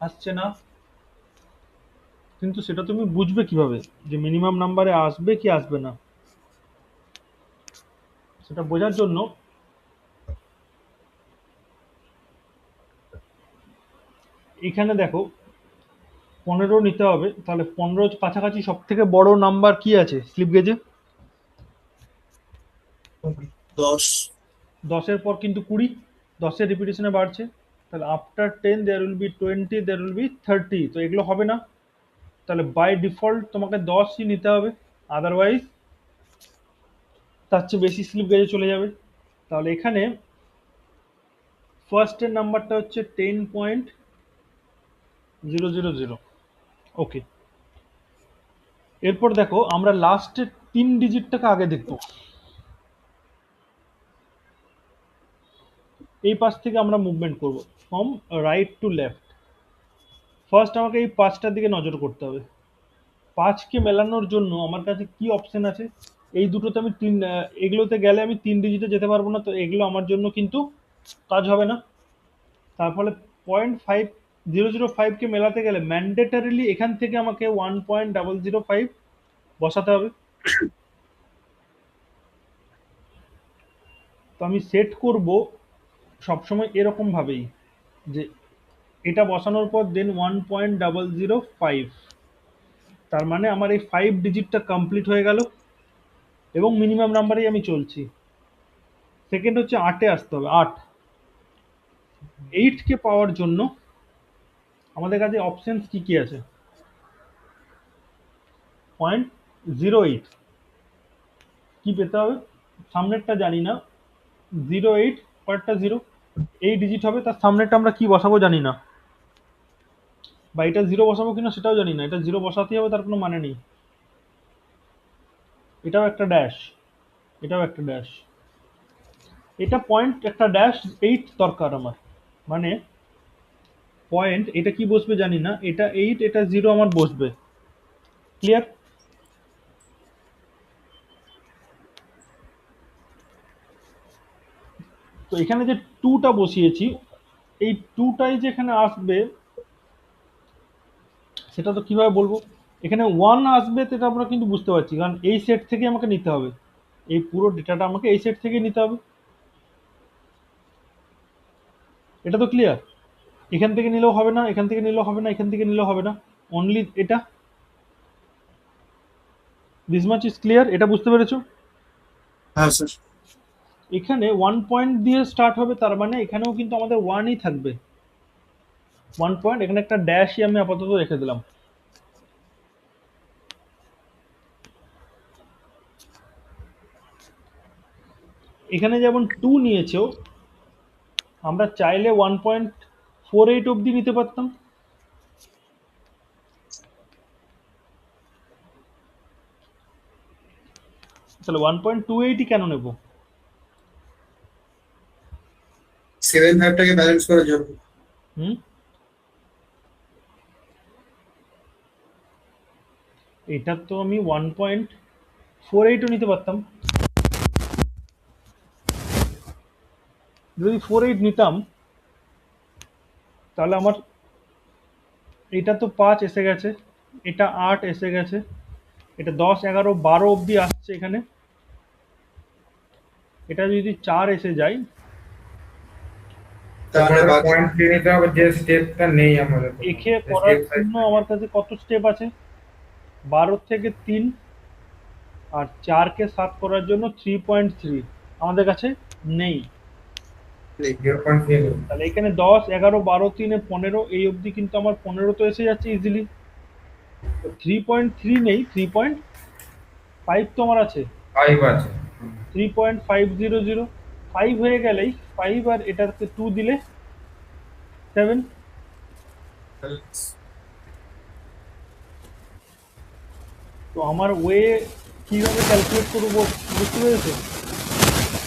আসছে না, কিন্তু সেটা তুমি বুঝবে কিভাবে যে মিনিমাম নাম্বারে আসবে কি আসবে না? সেটা বোঝার জন্য এখানে দেখো 15 নিতে হবে। তাহলে 15 কাছাকাছি সব থেকে বড় নাম্বার কি আছে স্লিপ গেজে? 10। 10-এর পর কিন্তু 20, 10-এর রিপিটেশনে বাড়ছে। তাহলে after 10 there will be 20, there will be 30। তো এগুলো হবে না। তাহলে বাই ডিফল্ট তোমাকে 10ই নিতে হবে, আদারওয়াইজ তার চেয়ে বেশি স্লিপ গেজে চলে যাবে। তাহলে এখানে ফার্স্টের নাম্বারটা হচ্ছে 10.000। ওকে, এরপর দেখো আমরা লাস্টের 3 ডিজিটটাকে আগে দেখবো। এই পাশ থেকে আমরা মুভমেন্ট করব from right to left. First আমাকে এই 5টার দিকে নজর করতে হবে। 5কে মেলানোর জন্য আমার কাছে কি অপশন আছে? এই দুটোতে আমি এগুলোতে গেলে আমি 3 ডিজিটে যেতে পারবো না, তো এগুলো আমার জন্য কিন্তু কাজ হবে না। তার ফলে 0.5কে মেলাতে গেলে ম্যান্ডেটারিলি এখান থেকে আমাকে 1.005 বসাতে হবে। তো আমি সেট করব সবসময় এরকম ভাবেই যে এটা বসানোর পর দেন 1.005, তার মানে আমার এই 5 ডিজিটটা কমপ্লিট হয়ে গেল এবং মিনিমাম নাম্বারেই আমি চলছি। সেকেন্ড হচ্ছে 8-এ আসতে হবে, 8। 8কে পাওয়ার জন্য আমাদের কাছে অপশনস কি কি আছে? 0.08 কি পেতে হবে? সামনেরটা জানি না, 08 পরেরটা 0, এই ডিজিট হবে, তার সামনেরটা আমরা কি বসাবো জানি না, বা এটা 0 বসাবো কিনা সেটাও জানি না। এটা 0 বসাতেই হবে, তার কোনো মানে নেই। এটাও একটা ড্যাশ, এটাও একটা ড্যাশ, এটা পয়েন্ট একটা ড্যাশ 8 দরকার আমার, মানে পয়েন্ট এটা কি বসবে জানি না, এটা 8 এটা 0 আমার বসবে। ক্লিয়ার? তো এখানে যে 2টা বসিয়েছি, এই 2টাই যে এখানে আসবে সেটা তো কিভাবে বলবো? এখানে 1 আসবে সেটা আমরা কিন্তু বুঝতে পারছি, কারণ এই সেট থেকে আমাকে নিতে হবে, এই পুরো ডেটাটা আমাকে এই সেট থেকে নিতে হবে। এটা তো ক্লিয়ার? এখান থেকে নিলেও হবে না, এখান থেকে নিলেও হবে না, এখান থেকে নিলেও হবে না, অনলি এটা। This much is clear? এটা বুঝতে পেরেছো? হ্যাঁ স্যার। এখানে 1 পয়েন্ট দিয়ে স্টার্ট হবে, তার মানে এখানেও কিন্তু আমাদের 1ই থাকবে। 1 পয়েন্ট, এখানে একটা ড্যাশই আমি আপাতত রেখে দিলাম। এখানে যেমন 2 নিয়েছো, আমরা চাইলে 1.48 অবধি নিতে পারতাম। তাহলে 1.28ই কেন নেব? 7.5টাকে ব্যালেন্স করার জন্য। হুম, এটা তো আমি 1.48ও নিতে পারতাম। যদি 48 নিতাম তাহলে আমার এটা তো 5 এসে গেছে, এটা 8 এসে গেছে, এটা 10, 11, 12 অবধি আসছে এখানে। এটা যদি 4 এসে যায়, তাহলে আমাদের বাকি পয়েন্ট দিয়ে নিতে হবে, যে স্টেপটা নেই আমাদের প্রথমে, একে যে করার স্টেপ সাইজ। জন্য আমার কাছে কত স্টেপ আছে? 12 থেকে 3, আর 4কে 7 করার জন্য 3.3 আমাদের কাছে নেই। 0.3 নেই। তাহলে এখানে 10, 11, 12, 3 15, এই অবধি কিন্তু আমার 15 তো এসে যাচ্ছে ইজিলি। তো 3.3 নেই, 3.5 তো আমার আছে, 5 আছে। 3.500, 5 হয়ে গেলেই 5 আর এটাতে 2 দিলে 7। তো আমার ওয়ে কিভাবে ক্যালকুলেট করবো বুঝতে পেরেছো?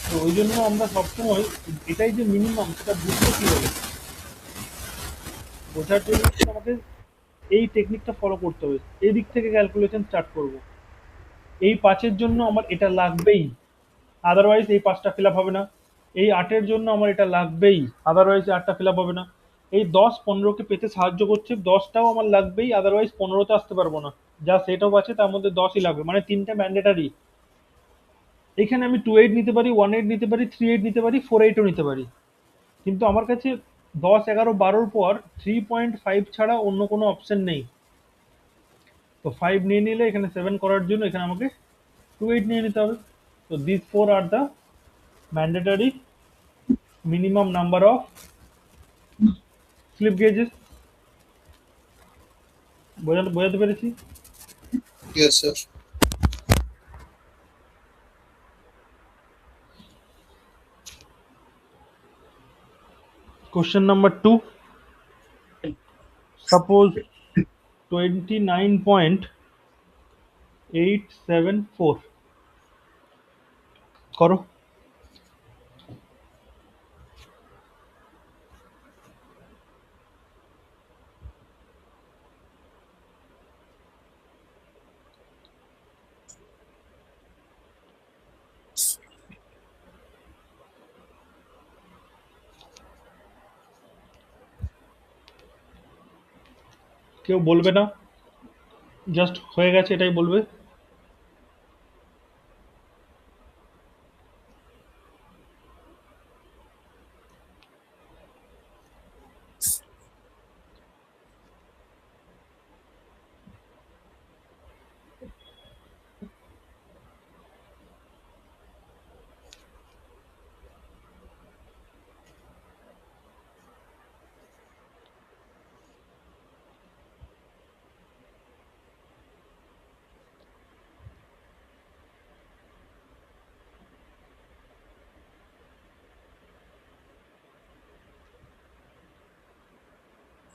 তো ওই জন্য আমরা সবসময় এটাই যে মিনিমাম সেটা বুঝতে কিভাবে, বোঝার জন্য কিন্তু আমাদের এই টেকনিকটা ফলো করতে হবে। এই দিক থেকে ক্যালকুলেশন স্টার্ট করব। এই 5-এর জন্য আমার এটা লাগবেই, আদারওয়াইজ এই 5টা ফিল আপ হবে না। এই 8-এর জন্য আমার এটা লাগবেই, আদারওয়াইজ 8টা ফিল আপ হবে না। এই 10, 15কে পেতে সাহায্য করছে, 10টাও আমার লাগবেই, আদারওয়াইজ 15তে আসতে পারবো না। যা সেট অফ আছে তার মধ্যে 10ই লাগবে, মানে 3টে ম্যান্ডেটারি। এখানে আমি 2.8 নিতে পারি, 1.8 নিতে পারি, 3.8 নিতে পারি, 4.8ও নিতে পারি, কিন্তু আমার কাছে 10, 11, 12-র পর 3.5 ছাড়া অন্য কোনো অপশন নেই। তো 5 নিয়ে নিলে এখানে 7 করার জন্য এখানে আমাকে 2.8 নিয়ে নিতে হবে। তো this 4 are the mandatory minimum number of slip gauges. বোঝাতে পেরেছি? Yes sir. Question number 2. Suppose 29.874 করো। কেউ বলবে না, জাস্ট হয়ে গেছে এটাই বলবে।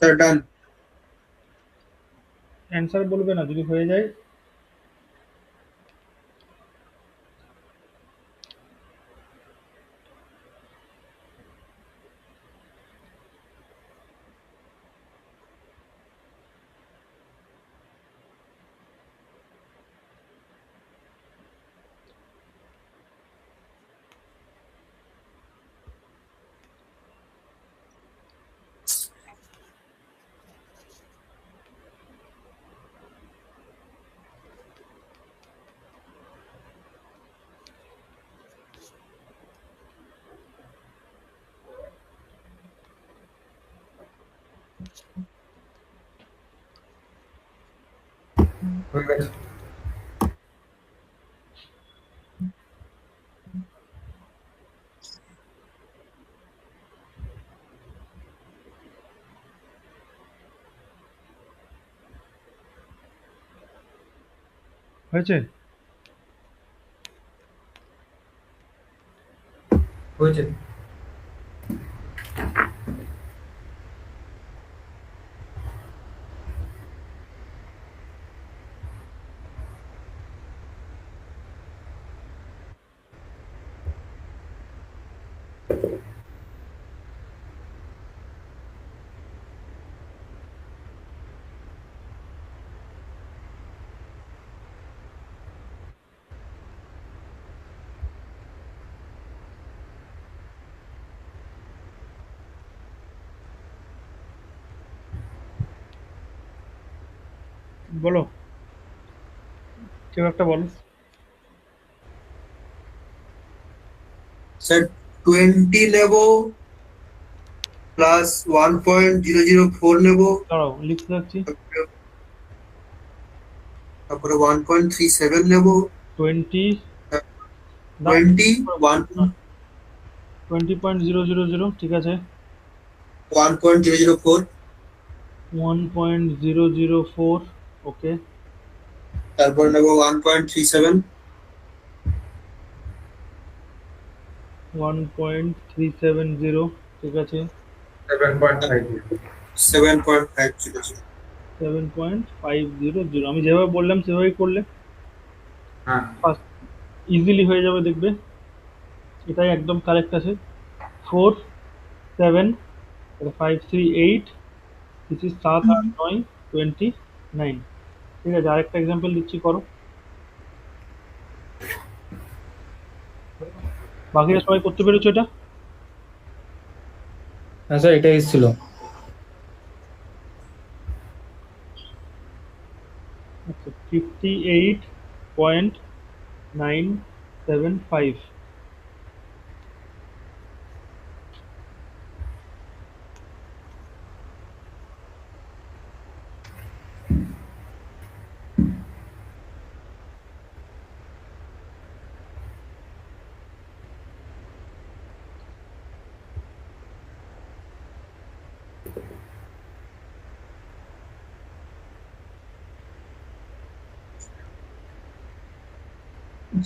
স্যার ডান। অ্যান্সার বলবে না যদি হয়ে যায়। হয়ে গেছে। হয়েছে? হয়েছে। বলো, কেউ একটা বলো। স্যার 20 নেব, প্লাস 1.004 নেব, দাঁড়াও লিখতে যাচ্ছি। তারপরে 1.37 নেব, 20, 21, 20.000, ঠিক আছে। 1.004, 1.004, ওকে। তারপরে নেব 1.37, 1.370, ঠিক আছে। 7.50। 7.500। 7.500, আমি যেভাবে বললাম সেভাবেই করলে হ্যাঁ। ফার্স্ট ইজিলি হয়ে যাবে, দেখবে এটাই একদম কারেক্ট আছে। 4, 7, 5, 3, 8, দিস ইজ 7, 8, 9, 29। ঠিক আছে, আরেকটা এক্সাম্পল দিচ্ছি, করো। বাকিরা সবাই করতে পেরেছো এটা? হ্যাঁ স্যার, এটাই এসেছিল। আচ্ছা, 58.975।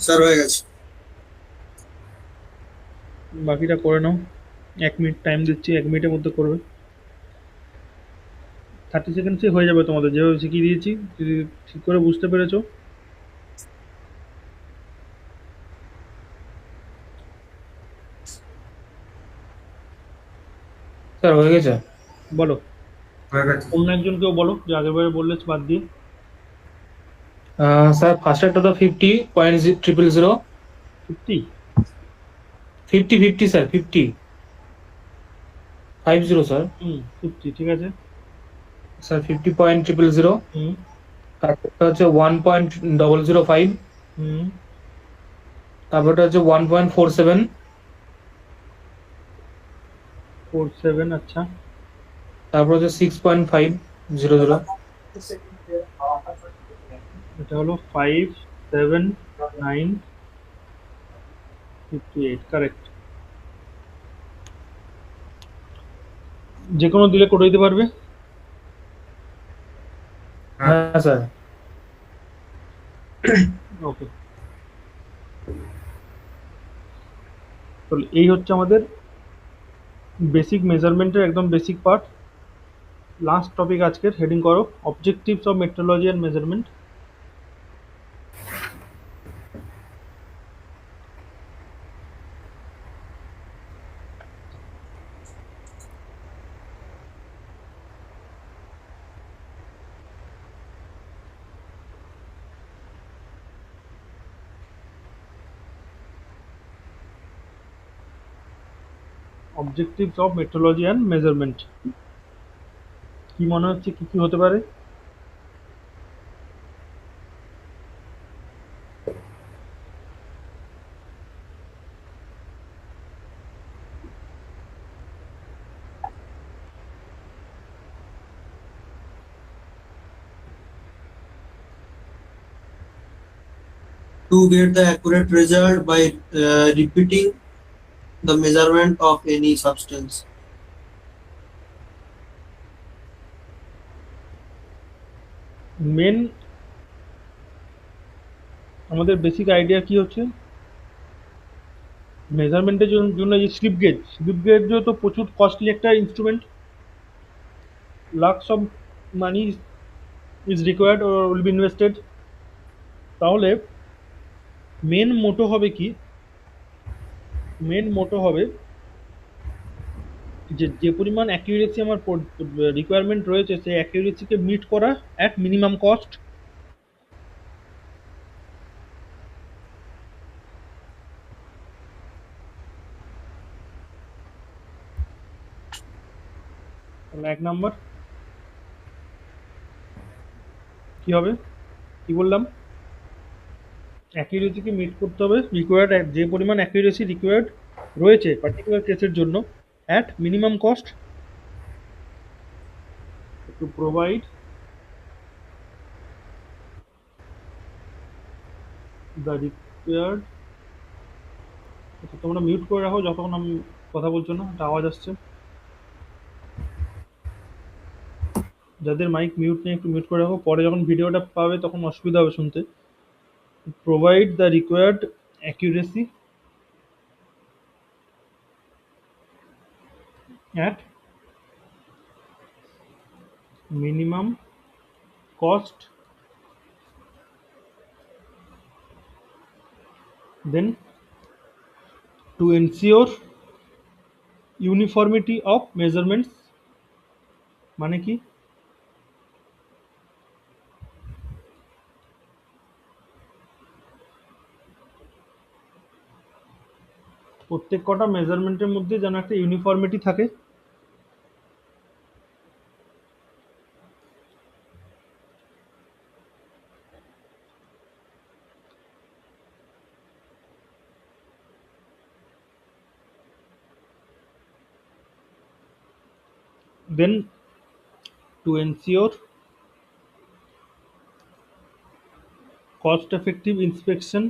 স্যার হয়ে গেছে। বাকিটা করে নাও, 1 মিনিট টাইম দিচ্ছি, 1 মিনিটের মধ্যে করবে। 30 সেকেন্ডসে হয়ে যাবে তোমাদের, যেভাবে শিখিয়ে দিয়েছি। যদি ঠিক করে বুঝতে পেরেছো। স্যার হয়ে গেছে। বলো, হয়ে গেছে। অন্য একজন কেউ বলো, যে আগেরবারে বললে বাদ দিয়ে। স্যার ফার্স্টেরটা তো 50.000, 50, 50 স্যার, 50 স্যার। 50, ঠিক আছে। স্যার 50.000, হুম তারপরটা হচ্ছে 1.005, হুম তারপরটা হচ্ছে 1.47, 47, আচ্ছা। তারপর হচ্ছে 6.500। এটা হলো 5, 7, 9, 58, কারেক্ট। যে কোনো দিলে করে দিতে পারবে। হ্যাঁ। হ্যাঁ স্যার। ওকে, তো এই হচ্ছে আমাদের বেসিক মেজারমেন্টের একদম বেসিক পার্ট। লাস্ট টপিক আজকের, হেডিং করো objectives of metrology and measurement. Objectives of metrology and measurement কি মনে হচ্ছে কি কি হতে পারে? To get the accurate result by repeating the measurement of any substance. Main আমাদের বেসিক আইডিয়া কি হচ্ছে, মেজারমেন্টের জন্য যে স্লিপ গেজ তো প্রচুর কস্টলি একটা instrument, lakhs of money is required or will be invested. তাহলে মেন মোটো হবে কি, মেন মোটো হবে যে যে পরিমাণ অ্যাকিউরেসি আমার রিকোয়ারমেন্ট রয়েছে সেই অ্যাকিউরেসিকে মিট করা অ্যাট মিনিমাম কস্ট। তাহলে ১ নাম্বার কি হবে, কি বললাম, অ্যাকিউরেসিকে মিট করতে হবে, রিকোয়ার্ড যে পরিমাণ অ্যাকিউরেসি রিকোয়ার্ড রয়েছে পার্টিকুলার কেসের জন্য at minimum cost to provide the required. তোমরা মিউট করে রাখো যতক্ষণ আমি কথা বলছো না, একটা আওয়াজ আসছে। যাদের মাইক মিউট নেই একটু মিউট করে রাখো, পরে যখন ভিডিওটা পাবে তখন অসুবিধা হবে শুনতে। Provide the required accuracy at minimum cost, then to ensure uniformity of measurements মানে কি, প্রত্যেক কটা মেজারমেন্টের মধ্যে যেন একটা ইউনিফর্মিটি থাকে। Then to ensure cost effective inspection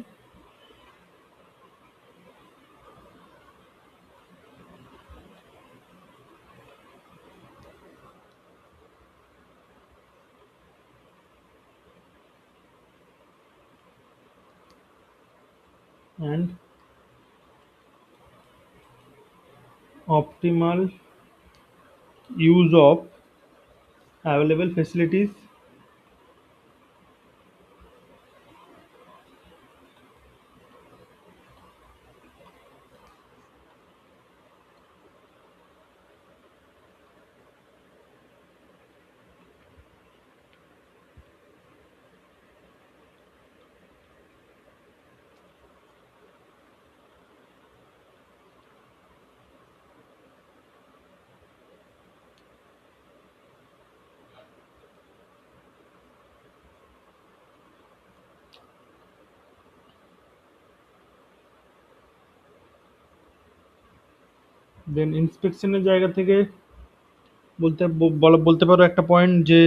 and optimal use of available facilities দেন ইন্সপেকশনের জায়গা থেকে বলতে পারো একটা পয়েন্ট যে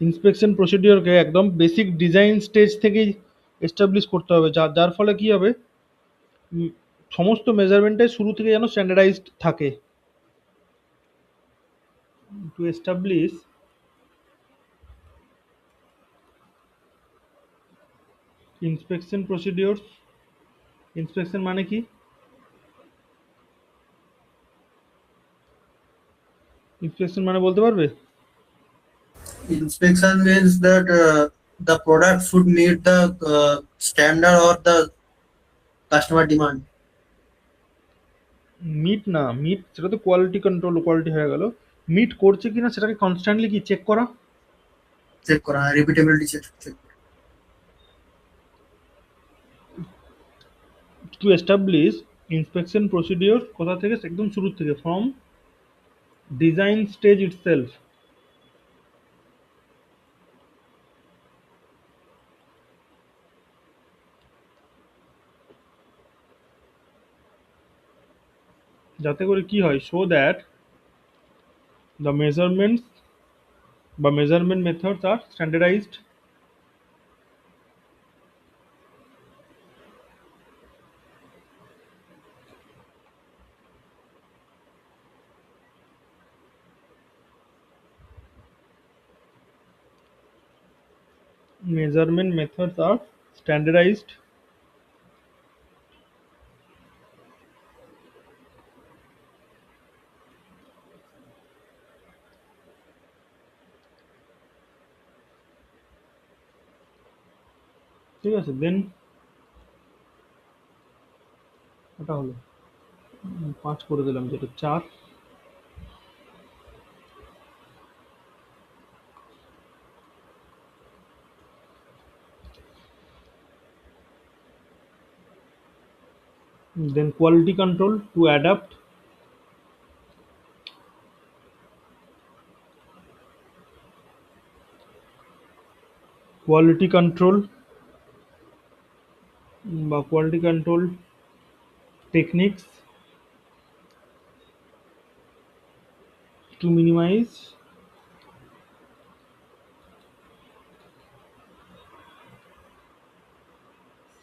ইন্সপেকশন প্রসিডিওরকে একদম বেসিক ডিজাইন স্টেজ থেকেই এস্টাবলিশ করতে হবে, যার ফলে কি হবে, সমস্ত মেজারমেন্টে শুরু থেকে যেন স্ট্যান্ডার্ডাইজড থাকে। টু এস্টাবলিশ ইন্সপেকশন প্রসিডিওরস, ইন্সপেকশন মানে কি, ইন্সপেকশন মানে বলতে পারবে? inspection means that the product should meet the standard or the customer demand. Meet না, মিট সেটা তো কোয়ালিটি কন্ট্রোল, কোয়ালিটি হয়ে গেল। মিট করছে কিনা সেটাকে কনস্ট্যান্টলি কি চেক করা। চেক করা, repeatability check. To establish inspection procedure কোথা থেকে, একদম শুরু থেকে, ফ্রম ডিজাইন স্টেজ ইটসেলফ। যাতে করে কি হয়, শো দ্যাট দ্য মেজারমেন্টস বা measurement methods are standardised measurement methods are standardized ঠিক আছে। দেন এটা হলো 5 করে দিলাম, যেটা 4। then quality control to adapt quality control বা quality control techniques to minimize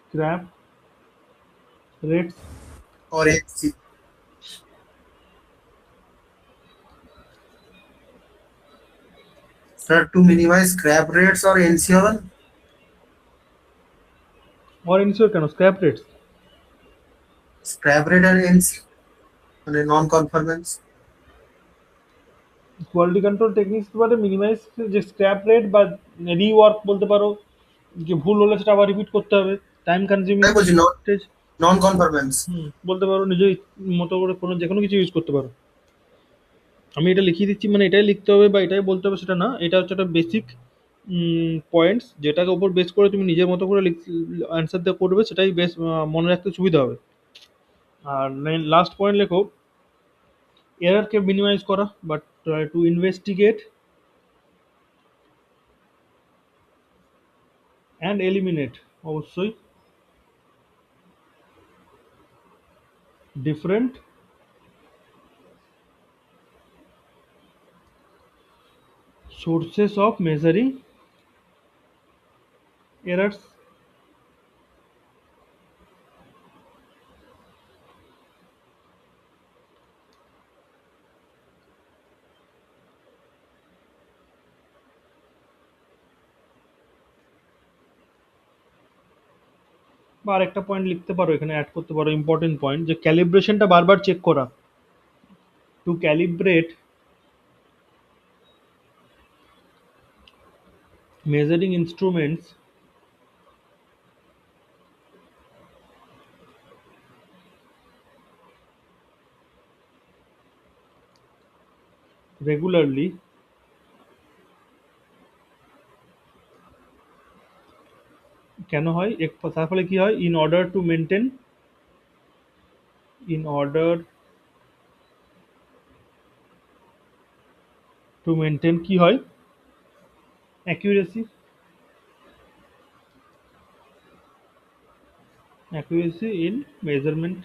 scrap rates or NC. Sir, to minimize scrap rates or NC হবে না? or ensure কেন scrap rates। Scrap rate আর NC মানে নন কনফরমেন্স। কোয়ালিটি কন্ট্রোল টেকনিক্স মানে minimise যে scrap rate বা rework বলতে পারো, যে ভুল হলে সেটা আবার রিপিট করতে হবে, টাইম কনজিউমিং তাই বলছি স্টেজ। নন কনফরমেন্স। বলতে পারো নিজের মতো করে কোনো যে কোনো কিছু ইউজ করতে পারো। আমি এটা লিখিয়ে দিচ্ছি, মানে এটাই লিখতে হবে বা এটাই বলতে হবে সেটা না, এটা হচ্ছে একটা বেসিক পয়েন্টস, যেটাকে ওপর বেস করে তুমি নিজের মতো করে অ্যান্সার দিয়ে করবে, সেটাই বেশ মনে রাখতে সুবিধা হবে। আর লাস্ট পয়েন্ট লেখো, এরারকে মিনিমাইজ করা, but to investigate and eliminate, অবশ্যই different sources of measuring errors। বা আরেকটা পয়েন্ট লিখতে পারো, এখানে অ্যাড করতে পারো ইম্পর্টেন্ট পয়েন্ট, যে ক্যালিব্রেশনটা বারবার চেক করা। To calibrate measuring instruments regularly কেন হয়, তার ফলে কি হয়, in order to maintain কি হয়, accuracy in measurement।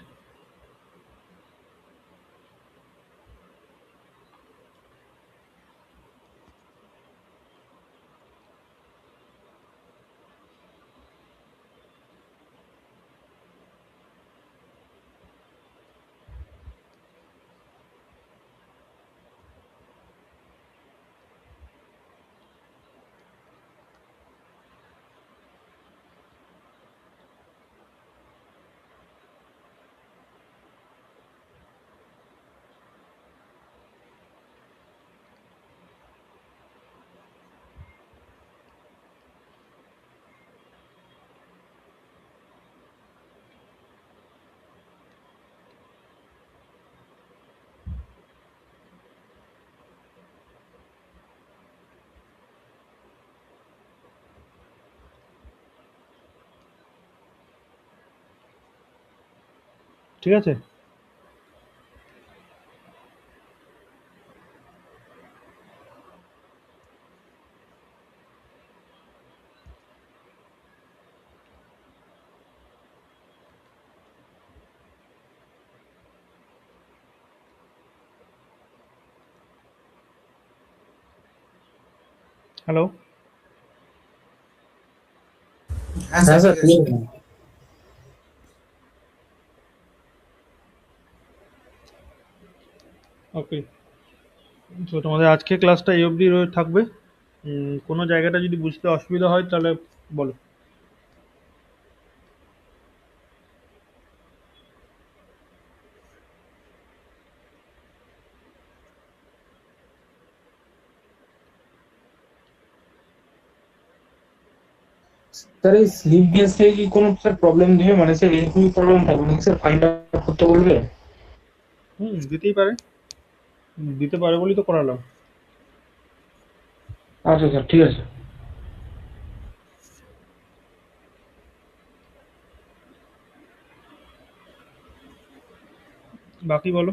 ঠিক আছে? হ্যালো? হ্যাঁ হ্যাঁ স্যার স্যার, ঠিক আছে। ওকে। তো তোমাদের আজকে ক্লাসটা এই অবধি থাকবে। কোনো জায়গাটা যদি বুঝতে অসুবিধা হয় তাহলে বলো। স্যার এই স্লিপ গেজ থেকে কি কোনো স্যার প্রবলেম দিবে, মানে স্যার এরকমই প্রবলেম থাকবে নাকি স্যার, ফাইন্ড আউট করতে বলবে? দিতেই পারে। দিতে পারে বলেই তো করালাম। আচ্ছা স্যার, ঠিক আছে। বাকি বলো।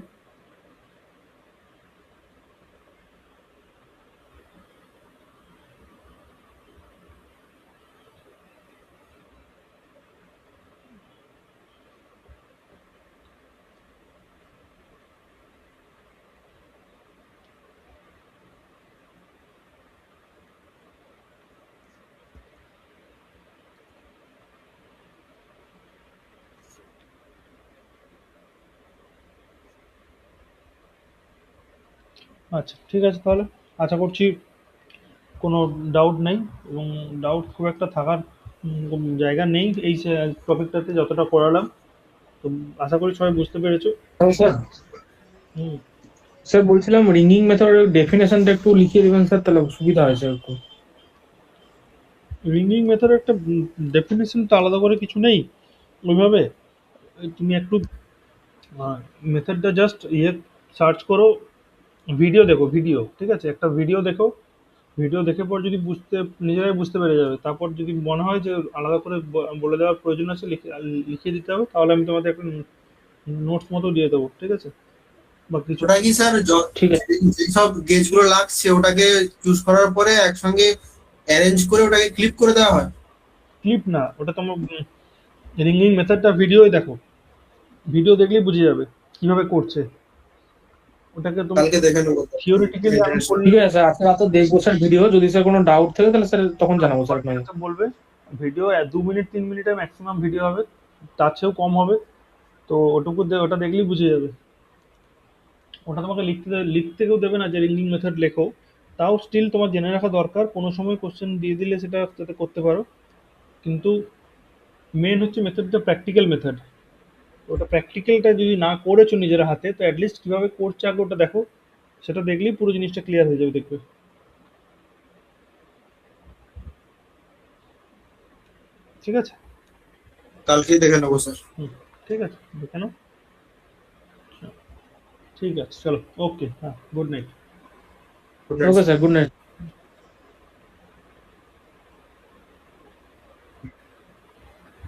আচ্ছা, ঠিক আছে তাহলে। আশা করছি কোনো ডাউট নেই, এবং ডাউট খুব একটা থাকার জায়গা নেই এই টপিকটাতে যতটা করালাম। তো আশা করি সবাই বুঝতে পেরেছো। হ্যাঁ স্যার। হুম। স্যার বলছিলাম রিঙ্গিং মেথডের ডেফিনেশনটা একটু লিখিয়ে দেবেন স্যার, তাহলে সুবিধা হয় স্যার একটু। রিংগিং মেথডের একটা ডেফিনেশন তো আলাদা করে কিছু নেই ওইভাবে। তুমি একটু মেথডটা জাস্ট সার্চ করো, ভিডিও দেখো, ভিডিও, ঠিক আছে? একটা ভিডিও দেখো, ভিডিও দেখে পর যদি নিজেরাই বুঝতে পেরে যাবে। তারপর যদি মনে হয় যে আলাদা করে বলে দেওয়ার প্রয়োজন আছে, লিখিয়ে দিতে হবে, তাহলে আমি তোমাদের একটা নোটস মতো দিয়ে দেবো, ঠিক আছে? বা কিছু ওটা কি স্যার ঠিক আছে। যেসব গেজ গুলো লাগছে ওটাকে চুজ করার পরে একসঙ্গে অ্যারেঞ্জ করে ওটাকে ক্লিপ করে দেওয়া হয়? ক্লিপ না, ওটা তোমার রিংগিং মেথডটা ভিডিওই দেখো, ভিডিও দেখলেই বুঝে যাবে কিভাবে করছে। ওটাকে তুমি কালকে দেখে নেবো থিওরিটিক্যালি আমি ইন্টারেস্ট। বললে ঠিক আছে স্যার, আজকে রাতে দেখবো স্যার ভিডিও, যদি স্যার কোনো ডাউট থাকে তাহলে স্যার তখন জানাবো স্যার আপনাকে। বলবে। ভিডিও 2 মিনিট 3 মিনিটের ম্যাক্সিমাম ভিডিও হবে, তার চেয়েও কম হবে। তো ওটা দেখলেই বুঝে যাবে। ওটা তোমাকে লিখতে কেউ দেবে না যে রিংগিং মেথড লেখো। তাও স্টিল তোমার জেনে রাখা দরকার, কোনো সময় কোশ্চেন দিয়ে দিলে সেটা যাতে করতে পারো। কিন্তু মেন হচ্ছে মেথডটা প্র্যাকটিক্যাল মেথড। ওটা প্র্যাকটিক্যালটা যদি না করেছো নিজের হাতে, তো অ্যাটলিস্ট কীভাবে করছে আগে ওটা দেখো। সেটা দেখলেই পুরো জিনিসটা ক্লিয়ার হয়ে যাবে, দেখবে। ঠিক আছে? কালকেই দেখে নেবো স্যার। হুম, ঠিক আছে, দেখে নাও। ঠিক আছে, চলো, ওকে, হ্যাঁ, good night. Okay sir, good night.